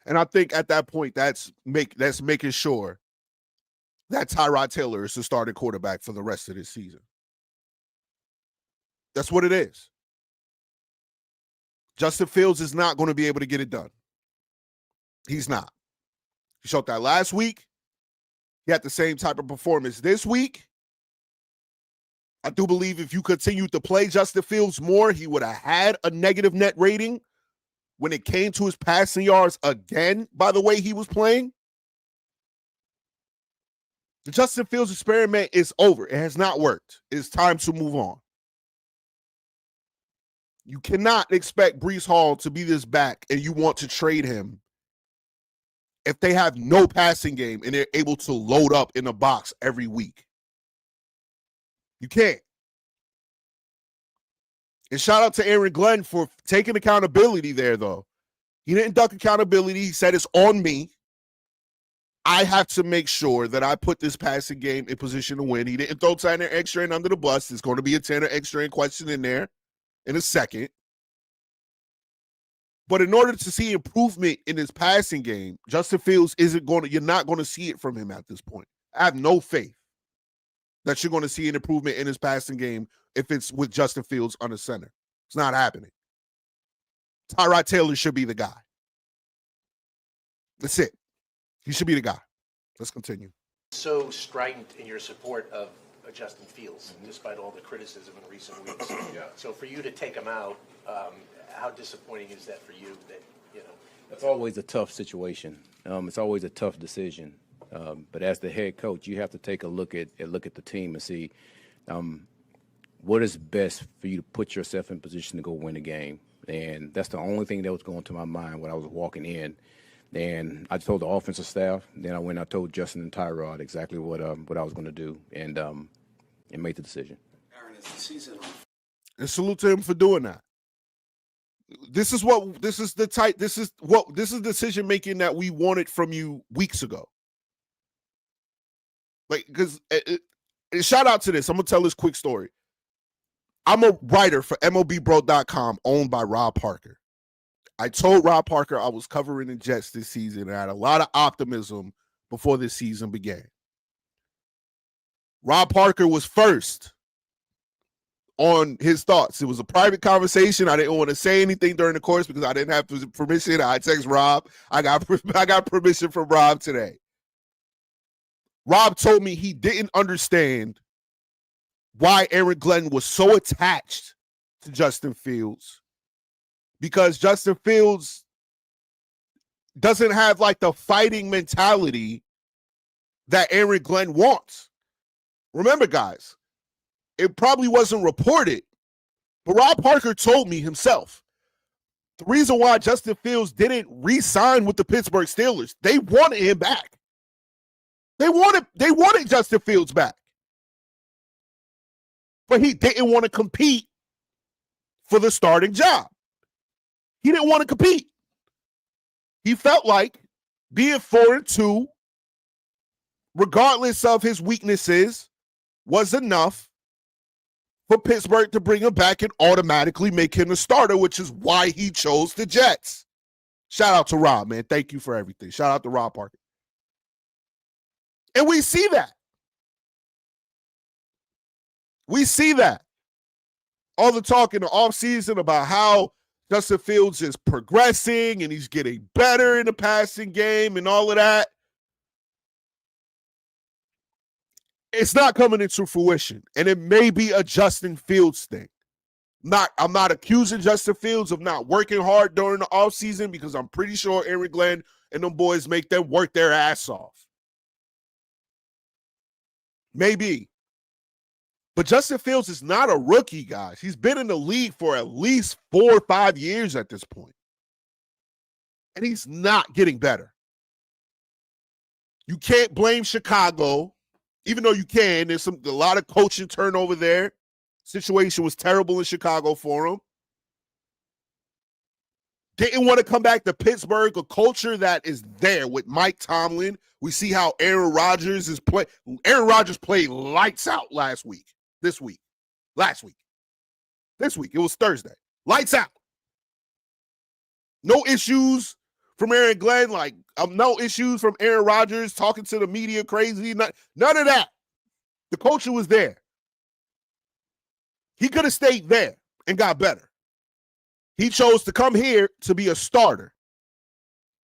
Speaker 1: And I think at that point, that's making sure that Tyrod Taylor is the starting quarterback for the rest of this season. That's what it is. Justin Fields is not going to be able to get it done. He's not. He showed that last week. He had the same type of performance this week. I do believe if you continued to play Justin Fields more, he would have had a negative net rating when it came to his passing yards again, by the way he was playing. The Justin Fields experiment is over. It has not worked. It's time to move on. You cannot expect Breece Hall to be this back and you want to trade him if they have no passing game and they're able to load up in the box every week. You can't. And shout out to Aaron Glenn for taking accountability there, though. He didn't duck accountability. He said, it's on me. I have to make sure that I put this passing game in position to win. He didn't throw Tanner extra in under the bus. There's going to be a Tanner extra in question in there in a second. But in order to see improvement in his passing game, Justin Fields you're not going to see it from him at this point. I have no faith that you're going to see an improvement in his passing game if it's with Justin Fields on the center. It's not happening. Tyrod Taylor should be the guy. That's it. He should be the guy. Let's continue.
Speaker 3: So strident in your support of Justin Fields, despite all the criticism in recent weeks.
Speaker 2: Yeah.
Speaker 3: So for you to take him out, how disappointing is that for you? That
Speaker 2: It's always a tough situation. It's always a tough decision. But as the head coach, you have to take a look at the team and see what is best for you to put yourself in position to go win a game. And that's the only thing that was going to my mind when I was walking in. And I told the offensive staff. Then I went and I told Justin and Tyrod exactly what I was going to do, and made the decision.
Speaker 6: Aaron, is the season on?
Speaker 1: And salute to him for doing that. This is decision making that we wanted from you weeks ago. Like, because shout out to this. I'm gonna tell this quick story. I'm a writer for MLBBro.com, owned by Rob Parker. I told Rob Parker I was covering the Jets this season and I had a lot of optimism before this season began. Rob Parker was first on his thoughts. It was a private conversation. I didn't want to say anything during the course because I didn't have permission. I text Rob. I got permission from Rob today. Rob told me he didn't understand why Aaron Glenn was so attached to Justin Fields, because Justin Fields doesn't have like the fighting mentality that Aaron Glenn wants. Remember, guys, it probably wasn't reported, but Rob Parker told me himself the reason why Justin Fields didn't re-sign with the Pittsburgh Steelers, they wanted him back. They wanted Justin Fields back. But he didn't want to compete for the starting job. He didn't want to compete. He felt like being 4-2, regardless of his weaknesses, was enough for Pittsburgh to bring him back and automatically make him a starter, which is why he chose the Jets. Shout out to Rob, man. Thank you for everything. Shout out to Rob Parker. And we see that. We see that. All the talk in the offseason about how Justin Fields is progressing and he's getting better in the passing game and all of that. It's not coming into fruition. And it may be a Justin Fields thing. I'm not accusing Justin Fields of not working hard during the offseason because I'm pretty sure Aaron Glenn and them boys make them work their ass off. Maybe. But Justin Fields is not a rookie, guys. He's been in the league for at least 4 or 5 years at this point. And he's not getting better. You can't blame Chicago, even though you can. There's a lot of coaching turnover there. Situation was terrible in Chicago for him. Didn't want to come back to Pittsburgh, a culture that is there with Mike Tomlin. We see how Aaron Rodgers is playing. Aaron Rodgers played lights out last week. This week. It was Thursday. Lights out. No issues from Aaron Glenn. No issues from Aaron Rodgers talking to the media crazy. None of that. The culture was there. He could have stayed there and got better. He chose to come here to be a starter,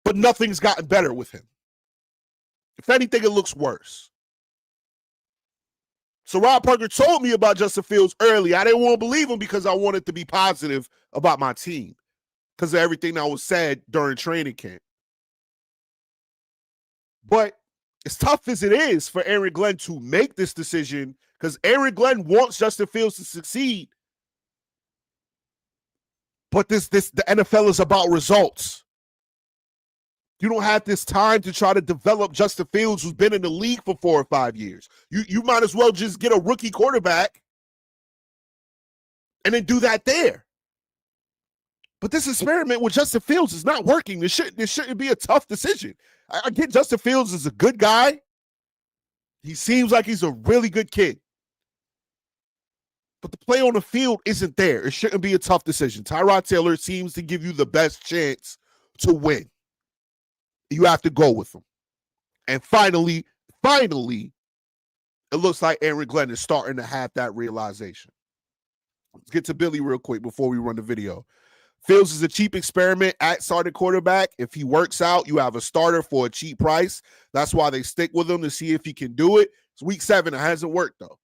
Speaker 1: but nothing's gotten better with him. If anything, it looks worse. So Rob Parker told me about Justin Fields early. I didn't want to believe him because I wanted to be positive about my team because of everything that was said during training camp. But as tough as it is for Aaron Glenn to make this decision, because Aaron Glenn wants Justin Fields to succeed, but the NFL is about results. You don't have this time to try to develop Justin Fields, who's been in the league for 4 or 5 years. You might as well just get a rookie quarterback and then do that there. But this experiment with Justin Fields is not working. This shouldn't be a tough decision. I get Justin Fields is a good guy. He seems like he's a really good kid. But the play on the field isn't there. It shouldn't be a tough decision. Tyrod Taylor seems to give you the best chance to win. You have to go with him. And finally, it looks like Aaron Glenn is starting to have that realization. Let's get to Billy real quick before we run the video. Fields is a cheap experiment at starting quarterback. If he works out, you have a starter for a cheap price. That's why they stick with him to see if he can do it. It's week 7. It hasn't worked, though.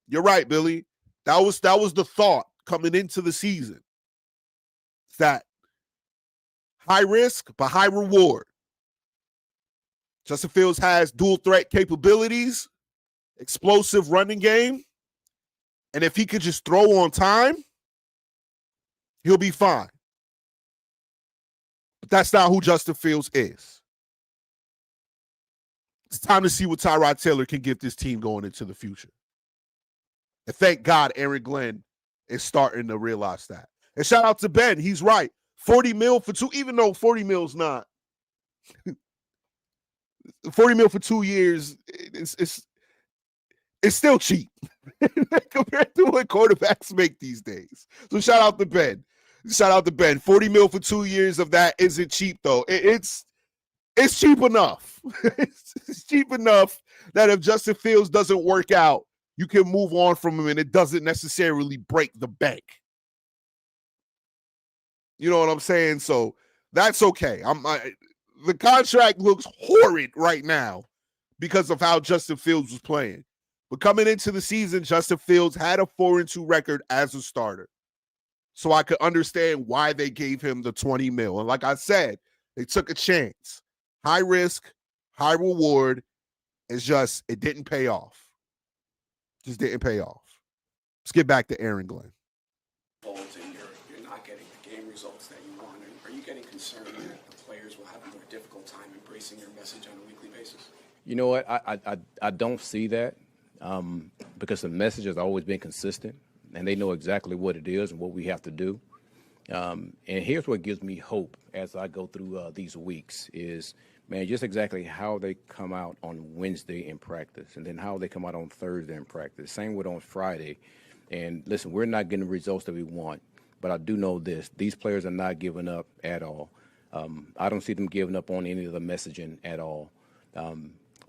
Speaker 1: You're right, Billy. That was the thought coming into the season. It's that high risk, but high reward. Justin Fields has dual threat capabilities, explosive running game, and if he could just throw on time, he'll be fine. But that's not who Justin Fields is. It's time to see what Tyrod Taylor can give this team going into the future. And thank God Aaron Glenn is starting to realize that. And shout out to Ben. He's right. 40 mil for 2, even though 40 mil's not. 40 mil for 2 years, it's still cheap compared to what quarterbacks make these days. So shout out to Ben. 40 mil for 2 years of that isn't cheap, though. It's cheap enough. It's cheap enough that if Justin Fields doesn't work out, you can move on from him and it doesn't necessarily break the bank. You know what I'm saying? So that's okay. The contract looks horrid right now because of how Justin Fields was playing. But coming into the season, Justin Fields had a 4-2 record as a starter. So I could understand why they gave him the 20 mil. And like I said, they took a chance. High risk, high reward. It's just, it didn't pay off. Just didn't pay off. Let's get back to Aaron Glenn.
Speaker 6: And you're not getting the game results that you want. Are you getting concerned that the players will have a more difficult time embracing your message on a weekly basis?
Speaker 2: You know what? I don't see that because the message has always been consistent, and they know exactly what it is and what we have to do. And here's what gives me hope as I go through these weeks is, man, just exactly how they come out on Wednesday in practice and then how they come out on Thursday in practice. Same with on Friday. And listen, we're not getting the results that we want, but I do know this. These players are not giving up at all. I don't see them giving up on any of the messaging at all.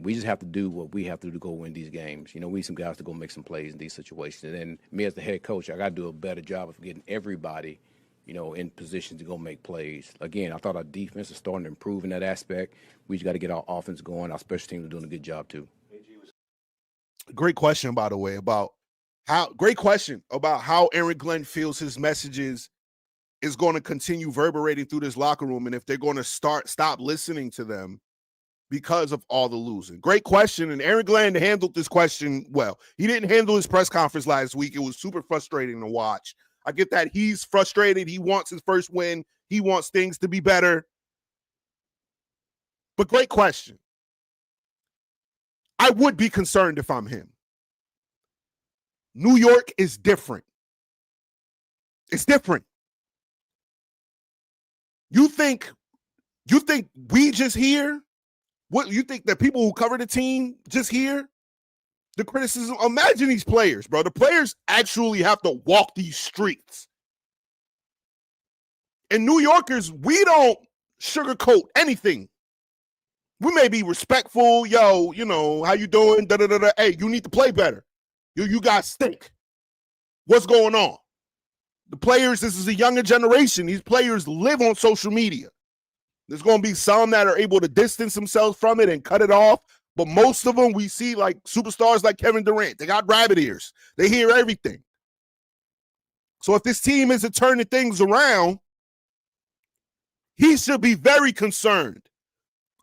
Speaker 2: We just have to do what we have to do to go win these games. You know, we need some guys to go make some plays in these situations. And then me as the head coach, I got to do a better job of getting everybody, you know, in position to go make plays. Again, I thought our defense is starting to improve in that aspect. We just got to get our offense going. Our special teams are doing a good job too.
Speaker 1: Great question, by the way, about how Aaron Glenn feels his messages is going to continue reverberating through this locker room and if they're going to stop listening to them because of all the losing. Great question, and Aaron Glenn handled this question well. He didn't handle his press conference last week. It was super frustrating to watch. I get that he's frustrated. He wants his first win. He wants things to be better. But great question. I would be concerned if I'm him. New York is different. It's different. You think we just hear? What you think that people who cover the team just hear the criticism? Imagine these players, bro. The players actually have to walk these streets. And New Yorkers, we don't sugarcoat anything. We may be respectful. Yo, you know, how you doing? Da-da-da-da. Hey, you need to play better. You guys stink. what's going on. The players, this is a younger generation. These players live on social media. There's going to be some that are able to distance themselves from it and cut it off. But most of them we see like superstars like Kevin Durant. They got rabbit ears. They hear everything. So if this team isn't turning things around, he should be very concerned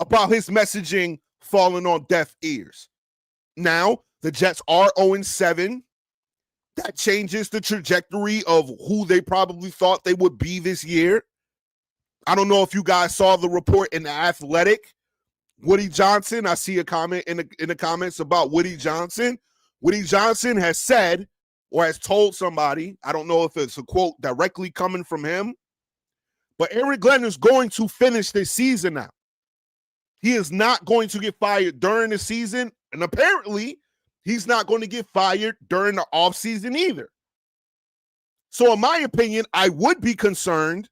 Speaker 1: about his messaging falling on deaf ears. Now, the Jets are 0-7. That changes the trajectory of who they probably thought they would be this year. I don't know if you guys saw the report in The Athletic. Woody Johnson, I see a comment in the comments about Woody Johnson. Woody Johnson has said or has told somebody, I don't know if it's a quote directly coming from him, but Aaron Glenn is going to finish this season now. He is not going to get fired during the season, and apparently he's not going to get fired during the offseason either. So in my opinion, I would be concerned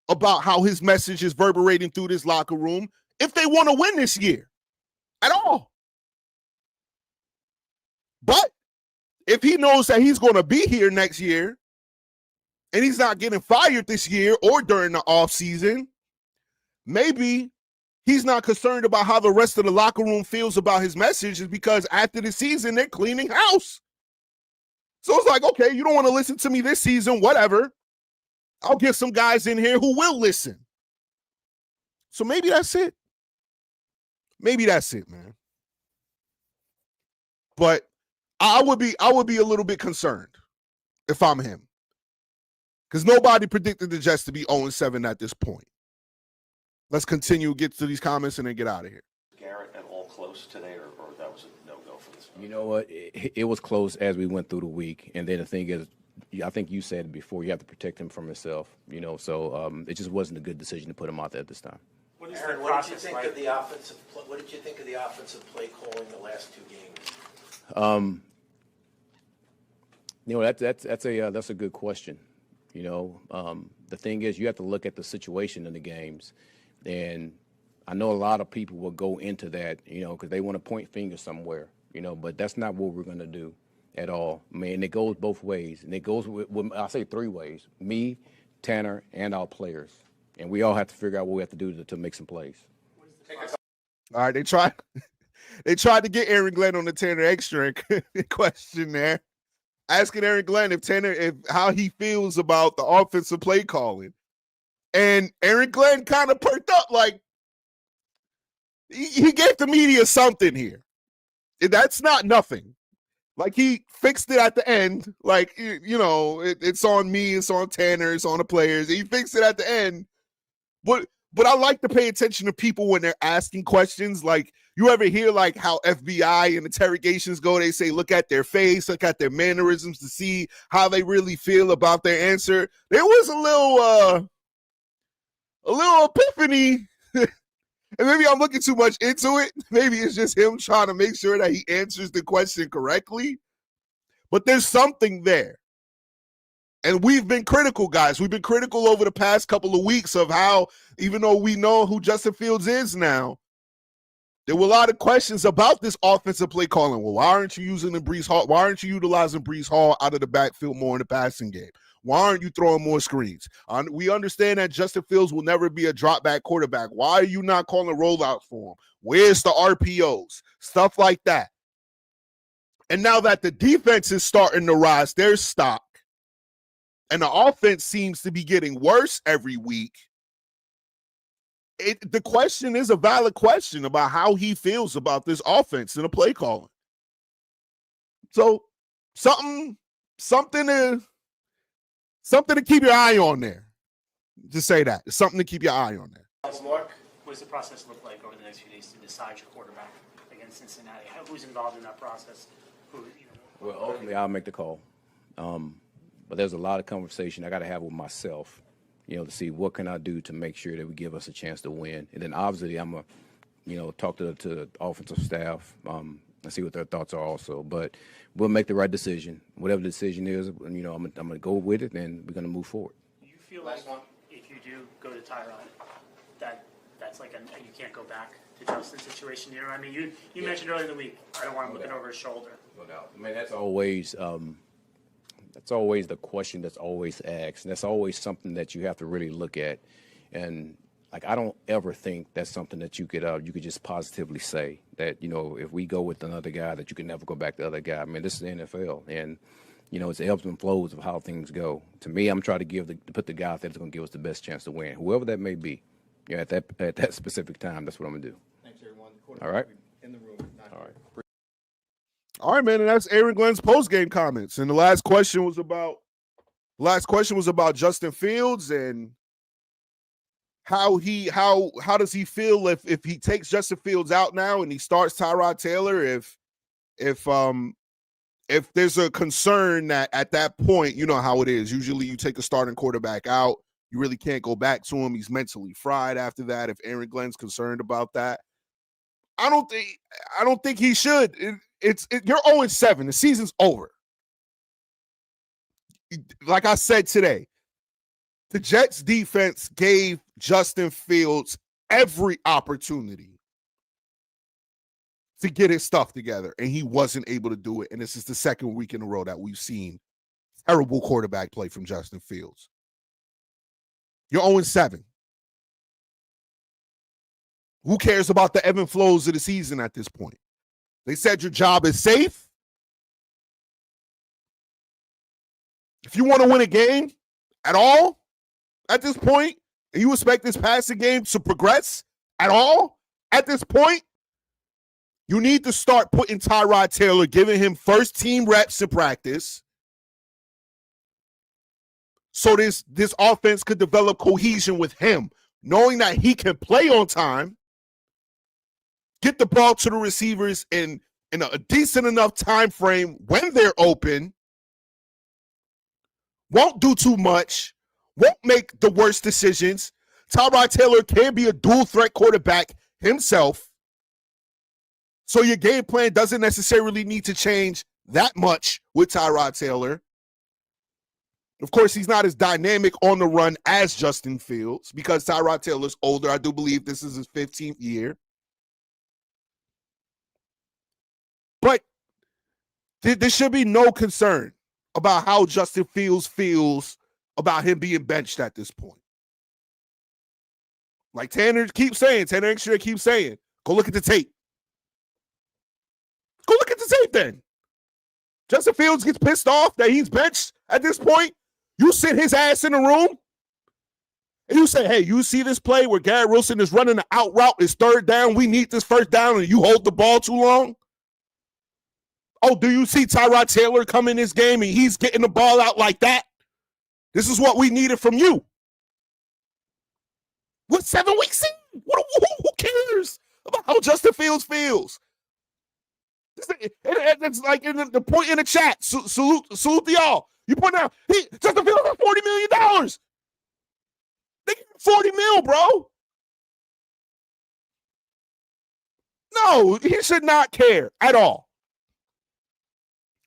Speaker 1: about how his message is reverberating through this locker room if they want to win this year at all. But if he knows that he's going to be here next year and he's not getting fired this year or during the offseason, maybe he's not concerned about how the rest of the locker room feels about his message is because after the season, they're cleaning house. So it's like, okay, you don't want to listen to me this season, whatever. I'll get some guys in here who will listen. So maybe that's it. Maybe that's it, man. But I would be a little bit concerned if I'm him. Because nobody predicted the Jets to be 0-7 at this point. Let's continue, get to these comments, and then get out of here.
Speaker 5: Garrett at all close today, or that was a no-go for this one?
Speaker 2: You know what? It was close as we went through the week. And then the thing is, I think you said it before, you have to protect him from himself. So it just wasn't a good decision to put him out there at this time.
Speaker 4: What is
Speaker 3: Aaron,
Speaker 4: the
Speaker 3: what did you
Speaker 4: process
Speaker 3: think
Speaker 4: like?
Speaker 3: of the offensive? What did you think of the offensive play calling the last two games?
Speaker 2: That's a good question. The thing is, you have to look at the situation in the games, and I know a lot of people will go into that, because they want to point fingers somewhere, but that's not what we're going to do at all. I mean, it goes both ways, and it goes with I'll say three ways: me, Tanner, and our players, and we all have to figure out what we have to do to make some plays.
Speaker 1: All right, they tried to get Aaron Glenn on the Tanner Extra question there. Asking Aaron Glenn if how he feels about the offensive play calling. And Aaron Glenn kind of perked up like he gave the media something here. That's not nothing. Like he fixed it at the end. Like, it's on me, it's on Tanner, it's on the players. He fixed it at the end. But I like to pay attention to people when they're asking questions. Like, you ever hear like how FBI and interrogations go? They say, look at their face, look at their mannerisms to see how they really feel about their answer. There was a little epiphany. And maybe I'm looking too much into it. Maybe it's just him trying to make sure that he answers the question correctly. But there's something there. And we've been critical, guys. We've been critical over the past couple of weeks of how, even though we know who Justin Fields is now, there were a lot of questions about this offensive play calling. Well, why aren't you using Breece Hall? Why aren't you utilizing Breece Hall out of the backfield more in the passing game? Why aren't you throwing more screens? We understand that Justin Fields will never be a drop back quarterback. Why are you not calling rollouts for him? Where's the RPOs? Stuff like that. And now that the defense is starting to rise their stock, and the offense seems to be getting worse every week, the question is a valid question about how he feels about this offense and the play calling. So something to keep your eye on there. Just say that. It's something to keep your eye on there.
Speaker 4: What does the process look like over the next few days to decide your quarterback against Cincinnati? Who's involved in that process?
Speaker 2: Well, ultimately, I'll make the call. But there's a lot of conversation I got to have with myself, to see what can I do to make sure that we give us a chance to win. And then obviously I'm going to, talk to the offensive staff and see what their thoughts are also. But we'll make the right decision. Whatever the decision is, I'm going to go with it, and we're going to move forward.
Speaker 4: Do you feel like if you do go to Tyrod, that's like you can't go back to Justin's situation here? I mean, you mentioned earlier in the week, I don't want him looking over his shoulder.
Speaker 2: No doubt. I mean, that's always That's always the question that's always asked, and that's always something that you have to really look at. And like, I don't ever think that's something that you could just positively say that, if we go with another guy, that you can never go back to the other guy. I mean, this is the NFL, and it's the ebbs and flows of how things go. To me, I'm trying to put the guy out there that's going to give us the best chance to win, whoever that may be. At that specific time, that's what I'm gonna do.
Speaker 7: Thanks, everyone.
Speaker 2: All right.
Speaker 7: In the room.
Speaker 2: All right.
Speaker 1: All right, man, and that's Aaron Glenn's post-game comments. And the last question was about Justin Fields and how does he feel if he takes Justin Fields out now and he starts Tyrod Taylor, if there's a concern that at that point, you know how it is. Usually you take a starting quarterback out, you really can't go back to him. He's mentally fried after that. If Aaron Glenn's concerned about that, I don't think he should. You're 0-7. The season's over. Like I said today, the Jets defense gave Justin Fields every opportunity to get his stuff together, and he wasn't able to do it. And this is the second week in a row that we've seen terrible quarterback play from Justin Fields. You're 0-7. Who cares about the ebb and flows of the season at this point? They said your job is safe. If you want to win a game at all at this point, and you expect this passing game to progress at all at this point, you need to start putting Tyrod Taylor, giving him first team reps in practice, so this offense could develop cohesion with him, knowing that he can play on time, get the ball to the receivers in a decent enough time frame when they're open, won't do too much, won't make the worst decisions. Tyrod Taylor can be a dual threat quarterback himself, so your game plan doesn't necessarily need to change that much with Tyrod Taylor. Of course, he's not as dynamic on the run as Justin Fields because Tyrod Taylor's older. I do believe this is his 15th year. But there should be no concern about how Justin Fields feels about him being benched at this point. Like Tanner keeps saying, go look at the tape. Go look at the tape then. Justin Fields gets pissed off that he's benched at this point. You sit his ass in the room and you say, hey, you see this play where Garrett Wilson is running the out route, it's third down, we need this first down, and you hold the ball too long? Oh, do you see Tyrod Taylor come in this game and he's getting the ball out like that? This is what we needed from you. What, 7 weeks in? Who cares about how Justin Fields feels? It's like in the point in the chat. Salute to y'all. You point out, Justin Fields has $40 million. They give him $40 million, bro. No, he should not care at all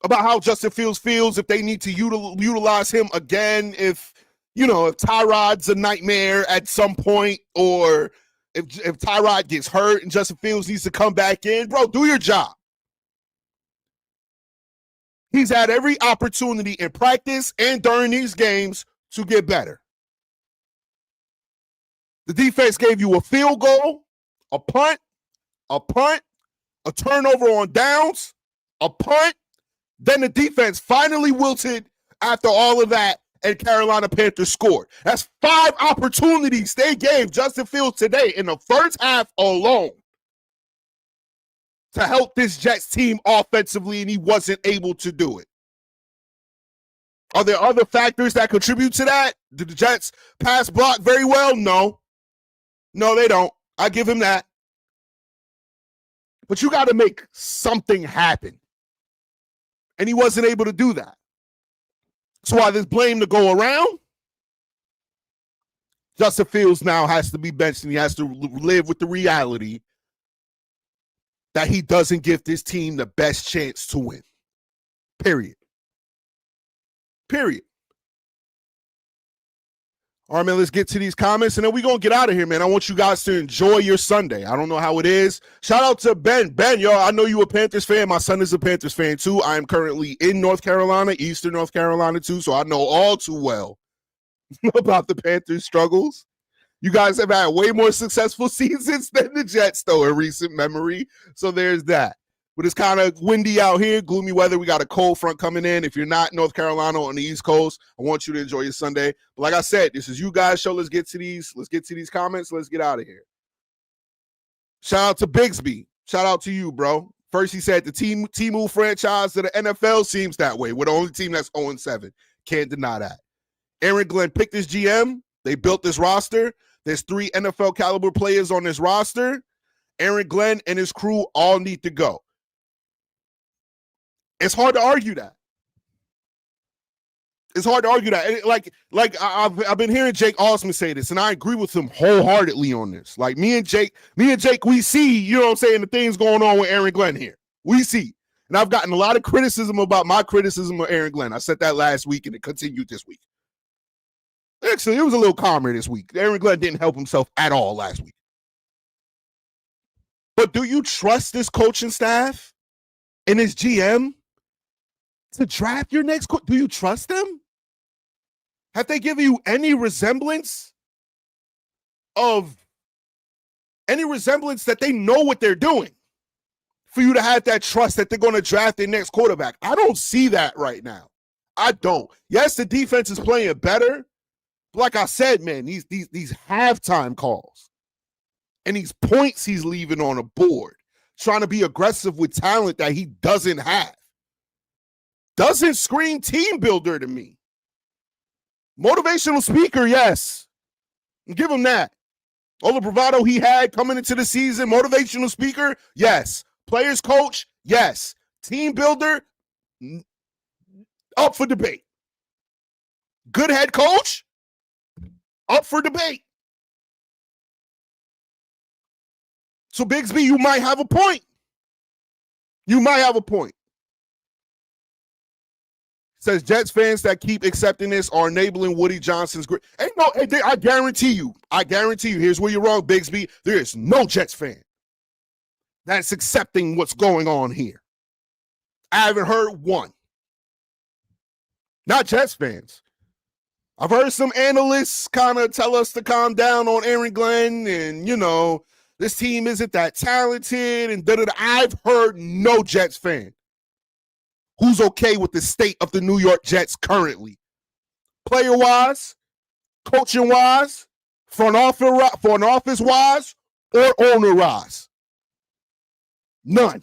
Speaker 1: about how Justin Fields feels, if they need to utilize him again, if Tyrod's a nightmare at some point, or if Tyrod gets hurt and Justin Fields needs to come back in. Bro, do your job. He's had every opportunity in practice and during these games to get better. The defense gave you a field goal, a punt, a turnover on downs, a punt. Then the defense finally wilted after all of that, and Carolina Panthers scored. That's 5 opportunities they gave Justin Fields today in the first half alone to help this Jets team offensively, and he wasn't able to do it. Are there other factors that contribute to that? Did the Jets pass block very well? No, they don't. I give him that. But you got to make something happen. And he wasn't able to do that. So while there's blame to go around, Justin Fields now has to be benched, and he has to live with the reality that he doesn't give this team the best chance to win. Period. All right, man, let's get to these comments, and then we're going to get out of here, man. I want you guys to enjoy your Sunday. I don't know how it is. Shout out to Ben. Ben, yo, I know you a Panthers fan. My son is a Panthers fan, too. I am currently in North Carolina, Eastern North Carolina, too, so I know all too well about the Panthers' struggles. You guys have had way more successful seasons than the Jets, though, in recent memory, so there's that. But it's kind of windy out here, gloomy weather. We got a cold front coming in. If you're not North Carolina on the East Coast, I want you to enjoy your Sunday. But like I said, this is you guys' show. Let's get to these comments. Let's get out of here. Shout out to Bigsby. Shout out to you, bro. First, he said the Temu franchise to the NFL seems that way. We're the only team that's 0-7. Can't deny that. Aaron Glenn picked this GM. They built this roster. There's 3 NFL caliber players on this roster. Aaron Glenn and his crew all need to go. It's hard to argue that. It's hard to argue that. And I've been hearing Jake Osmond say this, and I agree with him wholeheartedly on this. Like me and Jake, we see, you know what I'm saying, the things going on with Aaron Glenn here. We see. And I've gotten a lot of criticism about my criticism of Aaron Glenn. I said that last week, and it continued this week. Actually, it was a little calmer this week. Aaron Glenn didn't help himself at all last week. But do you trust this coaching staff and his GM to draft your next coach? Do you trust them? Have they given you any resemblance that they know what they're doing for you to have that trust that they're going to draft their next quarterback? I don't see that right now. I don't. Yes, the defense is playing better. But like I said, man, these halftime calls and these points he's leaving on a board, trying to be aggressive with talent that he doesn't have, doesn't scream team builder to me. Motivational speaker, yes. Give him that. All the bravado he had coming into the season, motivational speaker, yes. Players coach, yes. Team builder, up for debate. Good head coach, up for debate. So Bigsby, you might have a point. You might have a point. Says Jets fans that keep accepting this are enabling Woody Johnson's grit. I guarantee you. Here's where you're wrong, Bigsby. There is no Jets fan that's accepting what's going on here. I haven't heard one. Not Jets fans. I've heard some analysts kind of tell us to calm down on Aaron Glenn and, you know, this team isn't that talented and da-da-da. I've heard no Jets fan who's okay with the state of the New York Jets currently. Player-wise, coaching-wise, front office-wise, or owner-wise. None.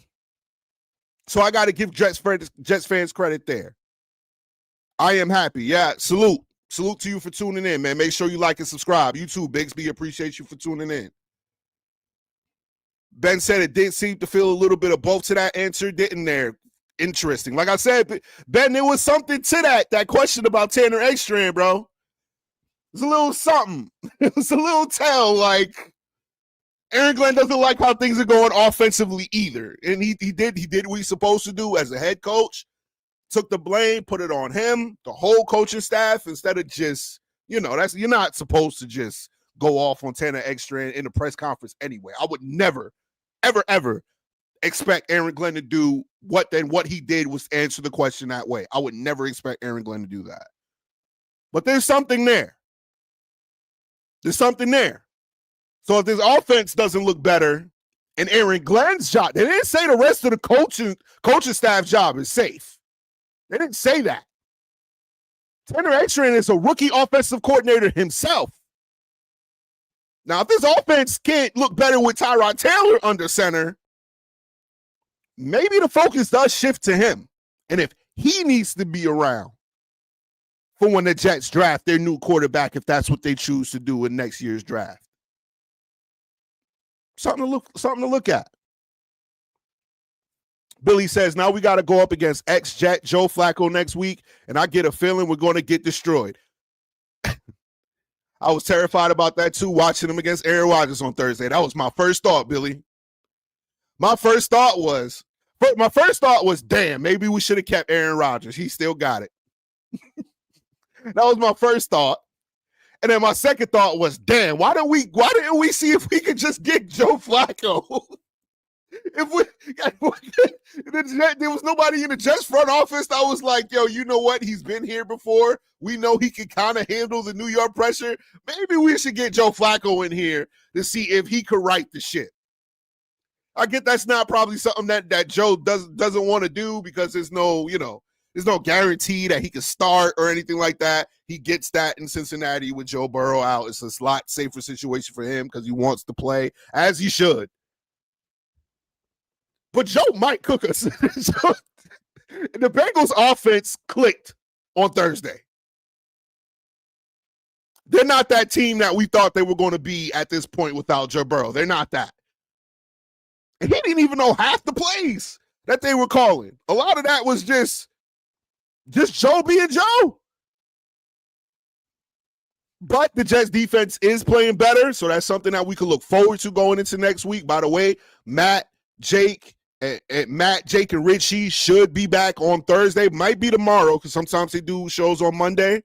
Speaker 1: So I got to give Jets fans credit there. I am happy. Yeah, salute. Salute to you for tuning in, man. Make sure you like and subscribe. You too, Bigsby. Appreciate you for tuning in. Ben said it did seem to feel a little bit of both to that answer, didn't there? Interesting. Like I said, Ben, there was something to that question about Tanner Ekstrand, bro. It's a little something. It's a little tell, like Aaron Glenn doesn't like how things are going offensively either. And he did what he's supposed to do as a head coach. Took the blame, put it on him, the whole coaching staff, instead of just, you know, you're not supposed to just go off on Tanner Ekstrand in the press conference anyway. I would never, ever, ever expect Aaron Glenn to do what he did was answer the question that way. I would never expect Aaron Glenn to do that. But there's something there. There's something there. So if this offense doesn't look better and Aaron Glenn's job, they didn't say the rest of the coaching staff job is safe. They didn't say that. Tanner Ekstrand is a rookie offensive coordinator himself. Now, if this offense can't look better with Tyrod Taylor under center, maybe the focus does shift to him. And if he needs to be around for when the Jets draft their new quarterback, if that's what they choose to do in next year's draft. Something to look at. Billy says, now we got to go up against ex-Jet Joe Flacco next week, and I get a feeling we're going to get destroyed. I was terrified about that, too, watching him against Aaron Rodgers on Thursday. That was my first thought, Billy. My first thought was, damn, maybe we should have kept Aaron Rodgers. He still got it. That was my first thought. And then my second thought was, damn, why didn't we see if we could just get Joe Flacco? If there was nobody in the Jets front office, I was like, yo, you know what? He's been here before. We know he can kind of handle the New York pressure. Maybe we should get Joe Flacco in here to see if he could right the ship. I get that's not probably something that Joe doesn't want to do because there's no guarantee that he can start or anything like that. He gets that in Cincinnati with Joe Burrow out. It's a lot safer situation for him because he wants to play, as he should. But Joe might cook us. So, the Bengals offense clicked on Thursday. They're not that team that we thought they were going to be at this point without Joe Burrow. They're not that. And he didn't even know half the plays that they were calling. A lot of that was just Joe being Joe. But the Jets defense is playing better, so that's something that we could look forward to going into next week. By the way, Matt, Jake, and Richie should be back on Thursday. Might be tomorrow because sometimes they do shows on Monday.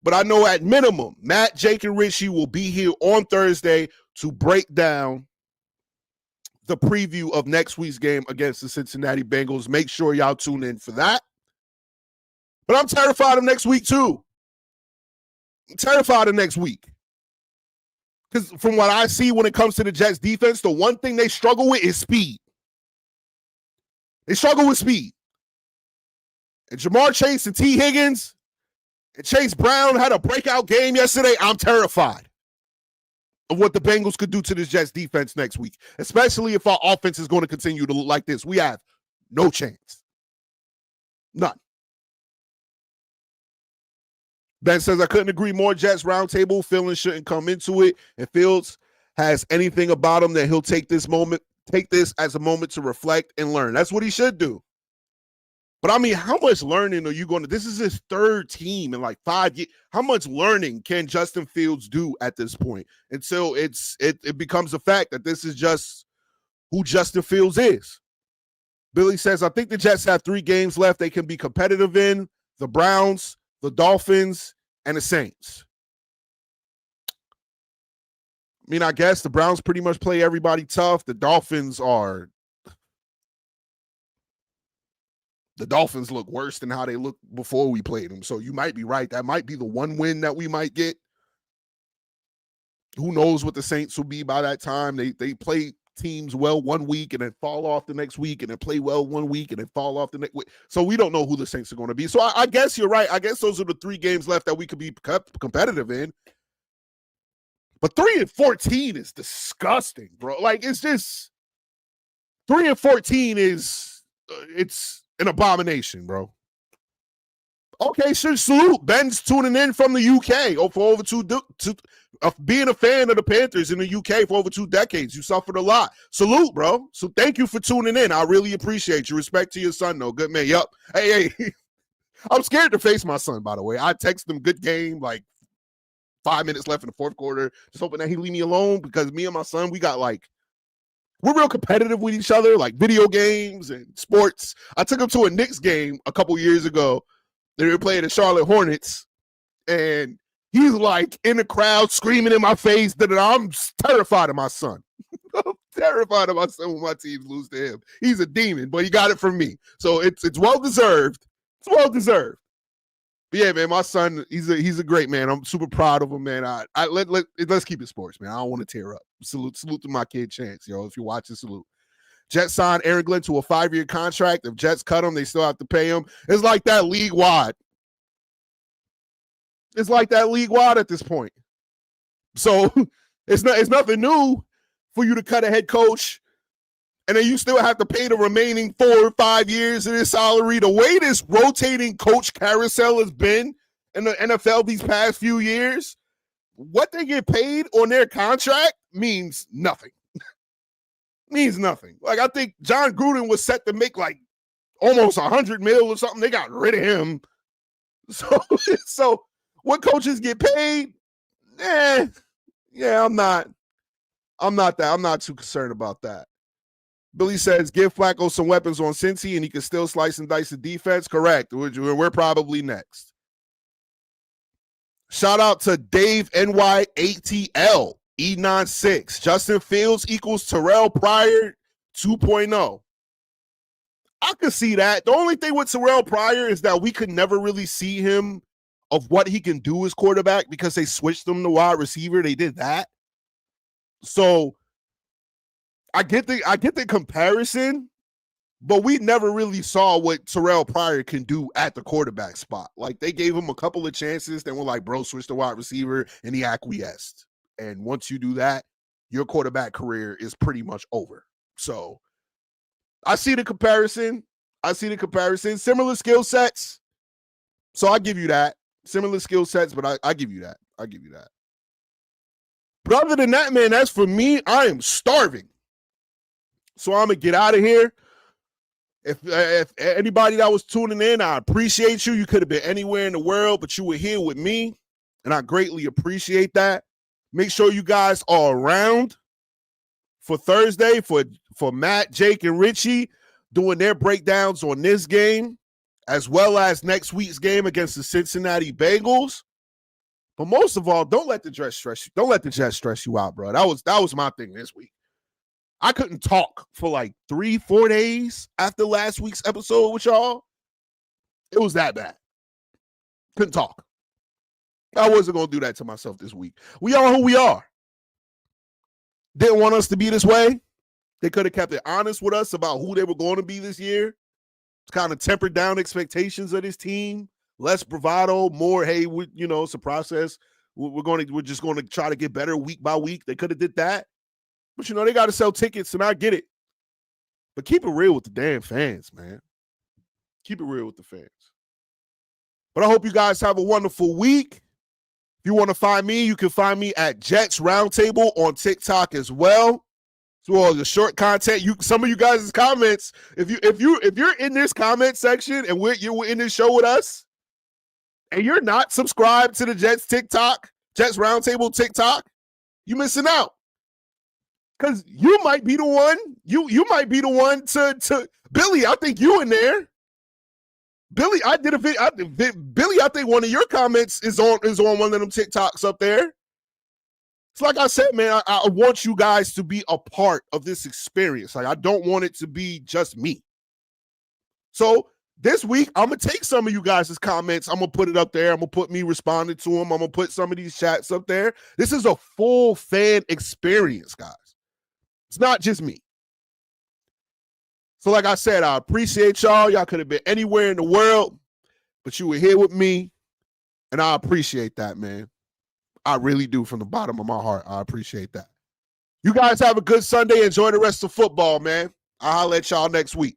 Speaker 1: But I know at minimum, Matt, Jake, and Richie will be here on Thursday to break down the preview of next week's game against the Cincinnati Bengals. Make sure y'all tune in for that. But I'm terrified of next week too. I'm terrified of next week. Because from what I see when it comes to the Jets defense, the one thing they struggle with is speed. They struggle with speed. And Jamar Chase and T. Higgins and Chase Brown had a breakout game yesterday. I'm terrified of what the Bengals could do to this Jets defense next week, especially if our offense is going to continue to look like this. We have no chance. None. Ben says, I couldn't agree more. Jets roundtable. Feeling shouldn't come into it. If Fields has anything about him that he'll take this as a moment to reflect and learn. That's what he should do. But I mean, how much learning are you going to? This is his third team in like 5 years. How much learning can Justin Fields do at this point? Until it becomes a fact that this is just who Justin Fields is. Billy says, I think the Jets have 3 games left they can be competitive in. The Browns, the Dolphins, and the Saints. I mean, I guess the Browns pretty much play everybody tough. The Dolphins look worse than how they looked before we played them. So you might be right. That might be the one win that we might get. Who knows what the Saints will be by that time. They play teams well one week and then fall off the next week and then play well one week and then fall off the next week. So we don't know who the Saints are going to be. So I guess you're right. I guess those are the 3 games left that we could be competitive in. But 3-14 is disgusting, bro. Like, it's just 3-14 is it's an abomination, bro. Okay, salute. Ben's tuning in from the UK for over being a fan of the Panthers in the UK for over 2 decades. You suffered a lot. Salute, bro. So thank you for tuning in. I really appreciate you. Respect to your son, though. Good man. Yup. Hey. I'm scared to face my son, by the way. I text him, good game, like 5 minutes left in the fourth quarter. Just hoping that he leave me alone because me and my son, we're real competitive with each other, like video games and sports. I took him to a Knicks game a couple years ago. They were playing the Charlotte Hornets, and he's like in the crowd screaming in my face that I'm terrified of my son. I'm terrified of my son when my teams lose to him. He's a demon, but he got it from me. So it's well-deserved. It's well-deserved. But yeah, man, my son, he's a great man. I'm super proud of him, man. Let's keep it sports, man. I don't want to tear up. Salute to my kid Chance, yo. If you're watching, salute. Jets signed Aaron Glenn to a 5-year contract. If Jets cut him, they still have to pay him. It's like that league-wide. It's like that league-wide at this point. So it's nothing new for you to cut a head coach, and then you still have to pay the remaining 4 or 5 years of his salary. The way this rotating coach carousel has been in the NFL these past few years, what they get paid on their contract means nothing. Means nothing. Like, I think John Gruden was set to make like almost $100 million or something. They got rid of him. So what coaches get paid? Yeah, I'm not too concerned about that. Billy says, give Flacco some weapons on Cincy and he can still slice and dice the defense. Correct. We're probably next. Shout out to Dave NYATL E96. Justin Fields equals Terrell Pryor 2.0. I could see that. The only thing with Terrell Pryor is that we could never really see him of what he can do as quarterback because they switched him to wide receiver. They did that. So I get the comparison, but we never really saw what Terrell Pryor can do at the quarterback spot. Like, they gave him a couple of chances, then were like, bro, switch to wide receiver, and he acquiesced. And once you do that, your quarterback career is pretty much over. So I see the comparison. Similar skill sets. So I give you that. Similar skill sets, but I give you that. But other than that, man, as for me, I am starving. So I'm going to get out of here. If anybody that was tuning in, I appreciate you. You could have been anywhere in the world, but you were here with me, and I greatly appreciate that. Make sure you guys are around for Thursday for Matt, Jake, and Richie doing their breakdowns on this game, as well as next week's game against the Cincinnati Bengals. But most of all, don't let the Jets stress you. Don't let the Jets stress you out, bro. That was my thing this week. I couldn't talk for like 3-4 days after last week's episode with y'all. It was that bad. Couldn't talk. I wasn't going to do that to myself this week. We are who we are. Didn't want us to be this way. They could have kept it honest with us about who they were going to be this year. It's kind of tempered down expectations of this team. Less bravado, more, hey, it's a process. We're just going to try to get better week by week. They could have did that. But, they got to sell tickets, and I get it. But keep it real with the damn fans, man. Keep it real with the fans. But I hope you guys have a wonderful week. If you want to find me, you can find me at Jets Roundtable on TikTok as well. So all the short content, some of you guys' comments, if you're in this comment section and you're in this show with us, and you're not subscribed to the Jets Roundtable TikTok, you're missing out. Because you might be the one. You might be the one to Billy. I think you in there. Billy, I did a video. Billy, I think one of your comments is on one of them TikToks up there. It's like I said, man. I want you guys to be a part of this experience. Like, I don't want it to be just me. So this week, I'm gonna take some of you guys' comments. I'm gonna put it up there. I'm gonna put me responding to them. I'm gonna put some of these chats up there. This is a full fan experience, guys. It's not just me. So like I said, I appreciate y'all. Y'all could have been anywhere in the world, but you were here with me, and I appreciate that, man. I really do from the bottom of my heart. I appreciate that. You guys have a good Sunday. Enjoy the rest of football, man. I'll holler at y'all next week.